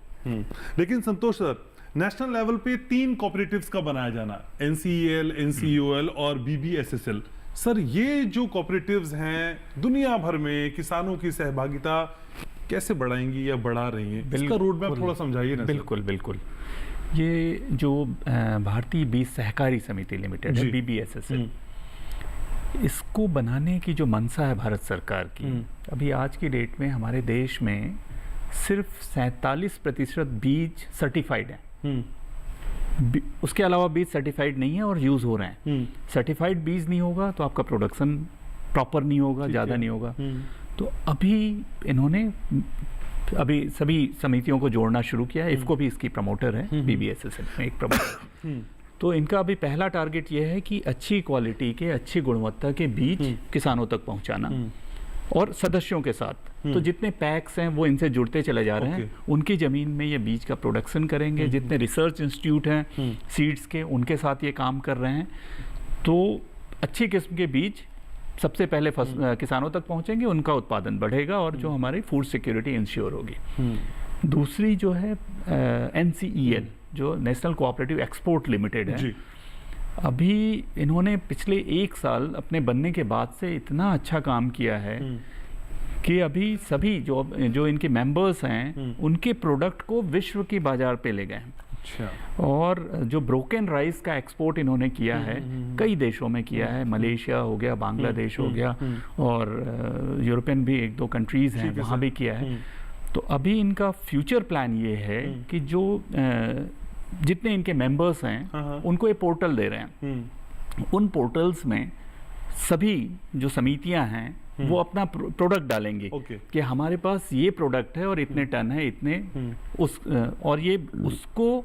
लेकिन संतोष सर, नेशनल लेवल पे 3 कोऑपरेटिव्स का बनाया जाना, NCEL, NCOL और BBSSL। सर, ये जो कोऑपरेटिव्स हैं दुनिया भर में किसानों की सहभागिता कैसे बढ़ाएंगी या बढ़ा रही हैं? इसका रोड मैप थोड़ा समझाइए ना। बिल्कुल बिल्कुल। ये जो भारतीय बीज सहकारी समिति लिमिटेड है, BBSSL, इसको बनाने की जो मंशा है भारत सरकार की, अभी आज की डेट में हमारे देश में सिर्फ 47% बीज सर्टिफाइड है। उसके अलावा बीज सर्टिफाइड नहीं है और यूज हो रहे हैं। सर्टिफाइड बीज नहीं होगा तो आपका प्रोडक्शन प्रॉपर नहीं होगा, ज़्यादा नहीं होगा। तो अभी इन्होंने सभी समितियों को जोड़ना शुरू किया है। इफ्को भी इसकी प्रमोटर है, BBSSL में एक प्रमोटर। तो इनका अभी पहला टारगेट ये है कि अच्छी क्वालिटी के, अच्छी गुणवत्ता के बीज किसानों तक पहुंचाना और सदस्यों के साथ। तो जितने पैक्स हैं वो इनसे जुड़ते चले जा रहे हैं, उनकी ज़मीन में ये बीज का प्रोडक्शन करेंगे। जितने रिसर्च इंस्टीट्यूट हैं सीड्स के, उनके साथ ये काम कर रहे हैं। तो अच्छी किस्म के बीज सबसे पहले किसानों तक पहुंचेंगे, उनका उत्पादन बढ़ेगा और जो हमारी फूड सिक्योरिटी इंश्योर होगी। दूसरी जो है NCEL, जो नेशनल कोऑपरेटिव एक्सपोर्ट लिमिटेड है। अभी इन्होंने पिछले 1 साल अपने बनने के बाद से इतना अच्छा काम किया है कि अभी सभी जो इनके मेंबर्स हैं उनके प्रोडक्ट को विश्व की बाजार पे ले गए। और जो ब्रोकन राइस का एक्सपोर्ट इन्होंने किया है, कई देशों में किया है, मलेशिया हो गया, बांग्लादेश हो गया, और यूरोपियन भी 1-2 कंट्रीज हैं वहाँ भी किया है। तो अभी इनका फ्यूचर प्लान ये है कि जो जितने इनके मेंबर्स हैं उनको ये पोर्टल दे रहे हैं। उन पोर्टल्स में सभी जो समितियां हैं वो अपना प्रोडक्ट डालेंगे कि हमारे पास ये प्रोडक्ट है और इतने टन है, इतने और ये उसको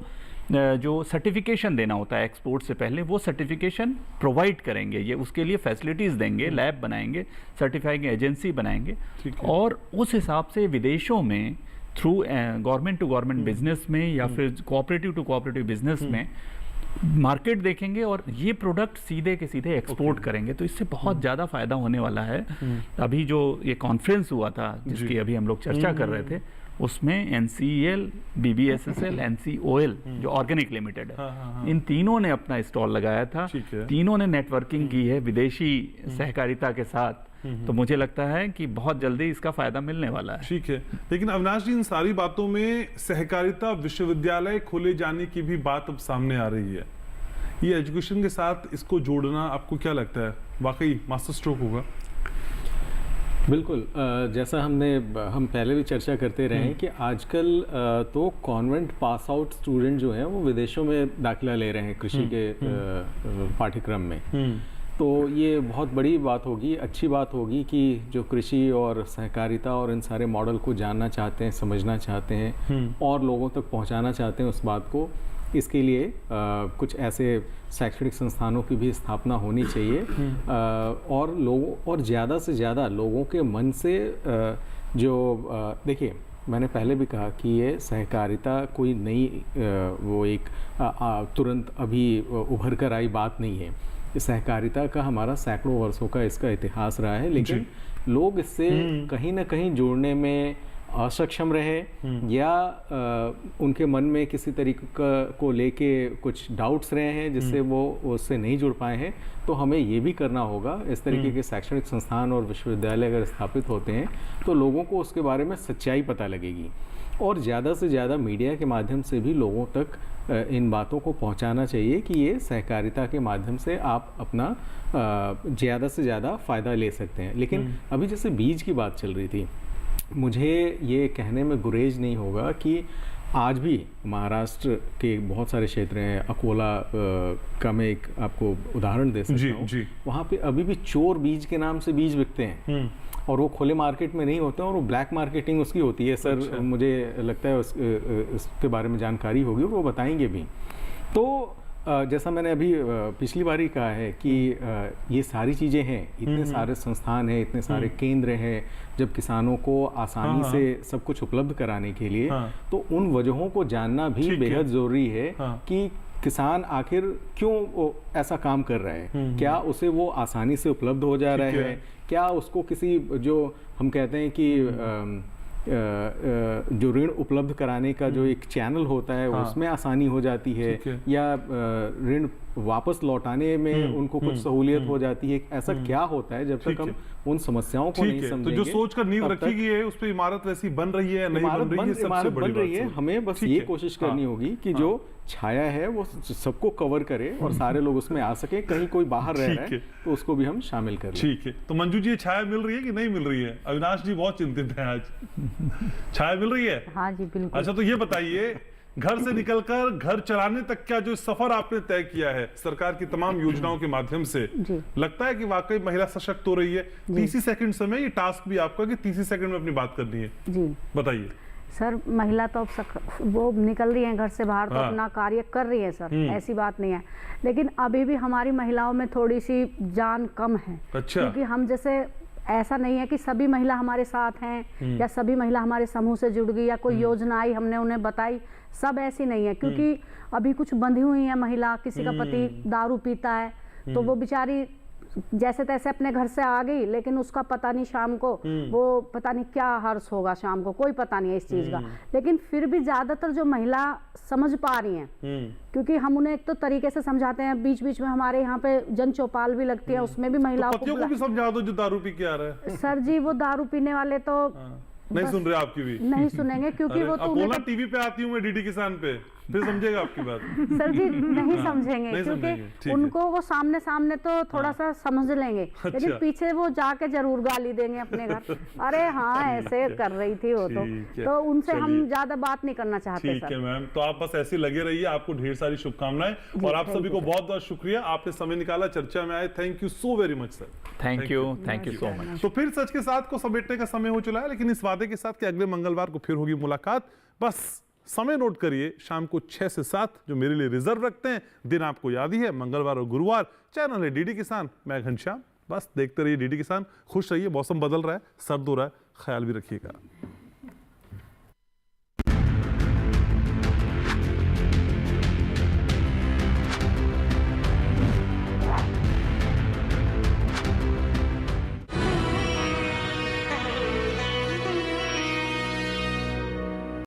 जो सर्टिफिकेशन देना होता है एक्सपोर्ट से पहले, वो सर्टिफिकेशन प्रोवाइड करेंगे। ये उसके लिए फैसिलिटीज देंगे, लैब बनाएंगे, सर्टिफाइंग एजेंसी बनाएंगे, और उस हिसाब से विदेशों में through government to government business में या फिर कोऑपरेटिव टू कोऑपरेटिव बिजनेस में मार्केट देखेंगे और ये प्रोडक्ट सीधे के सीधे एक्सपोर्ट करेंगे। तो इससे बहुत ज़्यादा फायदा होने वाला है। अभी जो ये कॉन्फ्रेंस हुआ था जिसकी अभी हम लोग चर्चा कर रहे थे, उसमें NCEL, BBSSL, NCOL जो ऑर्गेनिक लिमिटेड है, इन तीनों ने अपना स्टॉल लगाया था। तीनों ने नेटवर्किंग की है विदेशी सहकारिता के साथ। तो मुझे लगता है कि बहुत जल्दी इसका फायदा मिलने वाला है। ठीक है, लेकिन अविनाश जी, इन सारी बातों में सहकारिता विश्वविद्यालय खोले जाने की भी बात अब सामने आ रही है। ये एजुकेशन के साथ इसको जोड़ना आपको क्या लगता है, वाकई मास्टर स्ट्रोक होगा? बिल्कुल, जैसा हम पहले भी चर्चा करते रहे हैं कि आजकल तो कॉन्वेंट पास आउट स्टूडेंट जो हैं वो विदेशों में दाखिला ले रहे हैं कृषि के पाठ्यक्रम में। तो ये बहुत बड़ी बात होगी, अच्छी बात होगी कि जो कृषि और सहकारिता और इन सारे मॉडल को जानना चाहते हैं, समझना चाहते हैं और लोगों तक पहुंचाना चाहते हैं उस बात को, इसके लिए कुछ ऐसे शैक्षणिक संस्थानों की भी स्थापना होनी चाहिए। और ज़्यादा से ज़्यादा लोगों के मन से देखिए, मैंने पहले भी कहा कि ये सहकारिता कोई नई वो एक तुरंत अभी उभर कर आई बात नहीं है। सहकारिता का हमारा सैकड़ों वर्षों का इसका इतिहास रहा है, लेकिन लोग इससे कहीं ना कहीं जुड़ने में असक्षम रहे या उनके मन में किसी तरीके को लेके कुछ डाउट्स रहे हैं जिससे वो उससे नहीं जुड़ पाए हैं। तो हमें ये भी करना होगा, इस तरीके के शैक्षणिक संस्थान और विश्वविद्यालय अगर स्थापित होते हैं तो लोगों को उसके बारे में सच्चाई पता लगेगी और ज़्यादा से ज़्यादा मीडिया के माध्यम से भी लोगों तक इन बातों को पहुंचाना चाहिए कि ये सहकारिता के माध्यम से आप अपना ज़्यादा से ज़्यादा फ़ायदा ले सकते हैं। लेकिन अभी जैसे बीज की बात चल रही थी, मुझे ये कहने में गुरेज नहीं होगा कि आज भी महाराष्ट्र के बहुत सारे क्षेत्र हैं, अकोला का मैं एक आपको उदाहरण दे सकता हूँ, वहाँ पे अभी भी चोर बीज के नाम से बीज बिकते हैं और वो खुले मार्केट में नहीं होते हैं और वो ब्लैक मार्केटिंग उसकी होती है। सर अच्छा। मुझे लगता है उसके बारे में जानकारी होगी और वो बताएंगे भी। तो जैसा मैंने अभी पिछली बार ही कहा है कि ये सारी चीज़ें हैं, इतने सारे संस्थान हैं, इतने सारे केंद्र हैं, जब किसानों को आसानी से सब कुछ उपलब्ध कराने के लिए तो उन वजहों को जानना भी बेहद ज़रूरी है कि किसान आखिर क्यों ऐसा काम कर रहा है। क्या उसे वो आसानी से उपलब्ध हो जा रहा है, क्या उसको किसी जो हम कहते हैं कि जो ऋण उपलब्ध कराने का जो एक चैनल होता है उसमें आसानी हो जाती है या ऋण वापस लौटाने में उनको कुछ सहूलियत हो जाती है। ऐसा क्या होता है जब तक हम उन समस्याओं को नहीं समझेंगे। तो जो सोच कर नींव रखी गई है उस पर इमारत वैसी बन रही है, नहीं बन रही है, सबसे बड़ी बात है। हमें बस ये कोशिश करनी होगी कि जो छाया है वो सबको कवर करे और सारे लोग उसमें आ सके। कहीं कोई बाहर रह रहा है तो उसको भी हम शामिल करें। ठीक है, तो मंजू जी ये छाया मिल रही है कि नहीं मिल रही है? अविनाश जी बहुत चिंतित हैं आज। छाया मिल रही है? हाँ जी बिल्कुल। अच्छा, तो ये बताइए, घर से निकलकर घर चलाने तक का जो सफर आपने तय किया है सरकार की तमाम योजनाओं के माध्यम से, लगता है कि वाकई महिला सशक्त हो रही है? 30 सेकंड समय ये टास्क भी आपका कि 30 सेकंड में अपनी बात करनी है जी, बताइए। सर महिला तो अब वो निकल रही है घर से बाहर, तो अपना कार्य कर रही है सर, ऐसी बात नहीं है। लेकिन अभी भी हमारी महिलाओं में थोड़ी सी जान कम है। अच्छा। क्योंकि हम जैसे ऐसा नहीं है कि सभी महिला हमारे साथ हैं या सभी महिला हमारे समूह से जुड़ गई या कोई योजना आई हमने उन्हें बताई, सब ऐसी नहीं है। क्योंकि अभी कुछ बंधी हुई है महिला, किसी का पति दारू पीता है तो वो बेचारी जैसे तैसे अपने घर से आ गई, लेकिन उसका पता नहीं शाम को वो पता नहीं क्या हर्ष होगा, शाम को कोई पता नहीं है इस चीज का। लेकिन फिर भी ज्यादातर जो महिला समझ पा रही हैं, क्योंकि हम उन्हें एक तो तरीके से समझाते हैं, बीच बीच में हमारे यहाँ पे जन चौपाल भी लगती है, उसमें भी महिलाओं तो को भी समझा दो जो दारू पी के आ रहा है। सर जी वो दारू पीने वाले तो नहीं सुन रहे, आपकी भी नहीं सुनेंगे क्योंकि वो तो बोला टीवी पे आती हूँ मैं डीडी किसान पे, फिर समझेगा आपकी बात। सर जी नहीं समझेंगे क्योंकि उनको वो सामने सामने तो थोड़ा सा समझ लेंगे, लेकिन पीछे वो जाके जरूर गाली देंगे अपने घर, अरे हाँ ऐसे कर रही थी वो तो उनसे हम ज्यादा बात नहीं करना चाहते। ठीक है मैम, तो आप बस ऐसे लगे रहिए, आपको ढेर सारी शुभकामनाएं और आप सभी को बहुत बहुत शुक्रिया, आपने समय निकाला, चर्चा में आए। Thank you so very much sir. Thank you so much. तो फिर सच के साथ को समेटने का समय हो चला है, लेकिन इस वादे के साथ कि अगले मंगलवार को फिर होगी मुलाकात। बस समय नोट करिए, शाम को 6 से 7 जो मेरे लिए रिजर्व रखते हैं, दिन आपको याद ही है, मंगलवार और गुरुवार। चैनल है डीडी किसान, मैं घनश्याम। बस देखते रहिए डीडी किसान, खुश रहिए। मौसम बदल रहा है, सर्द हो रहा है, ख्याल भी रखिएगा।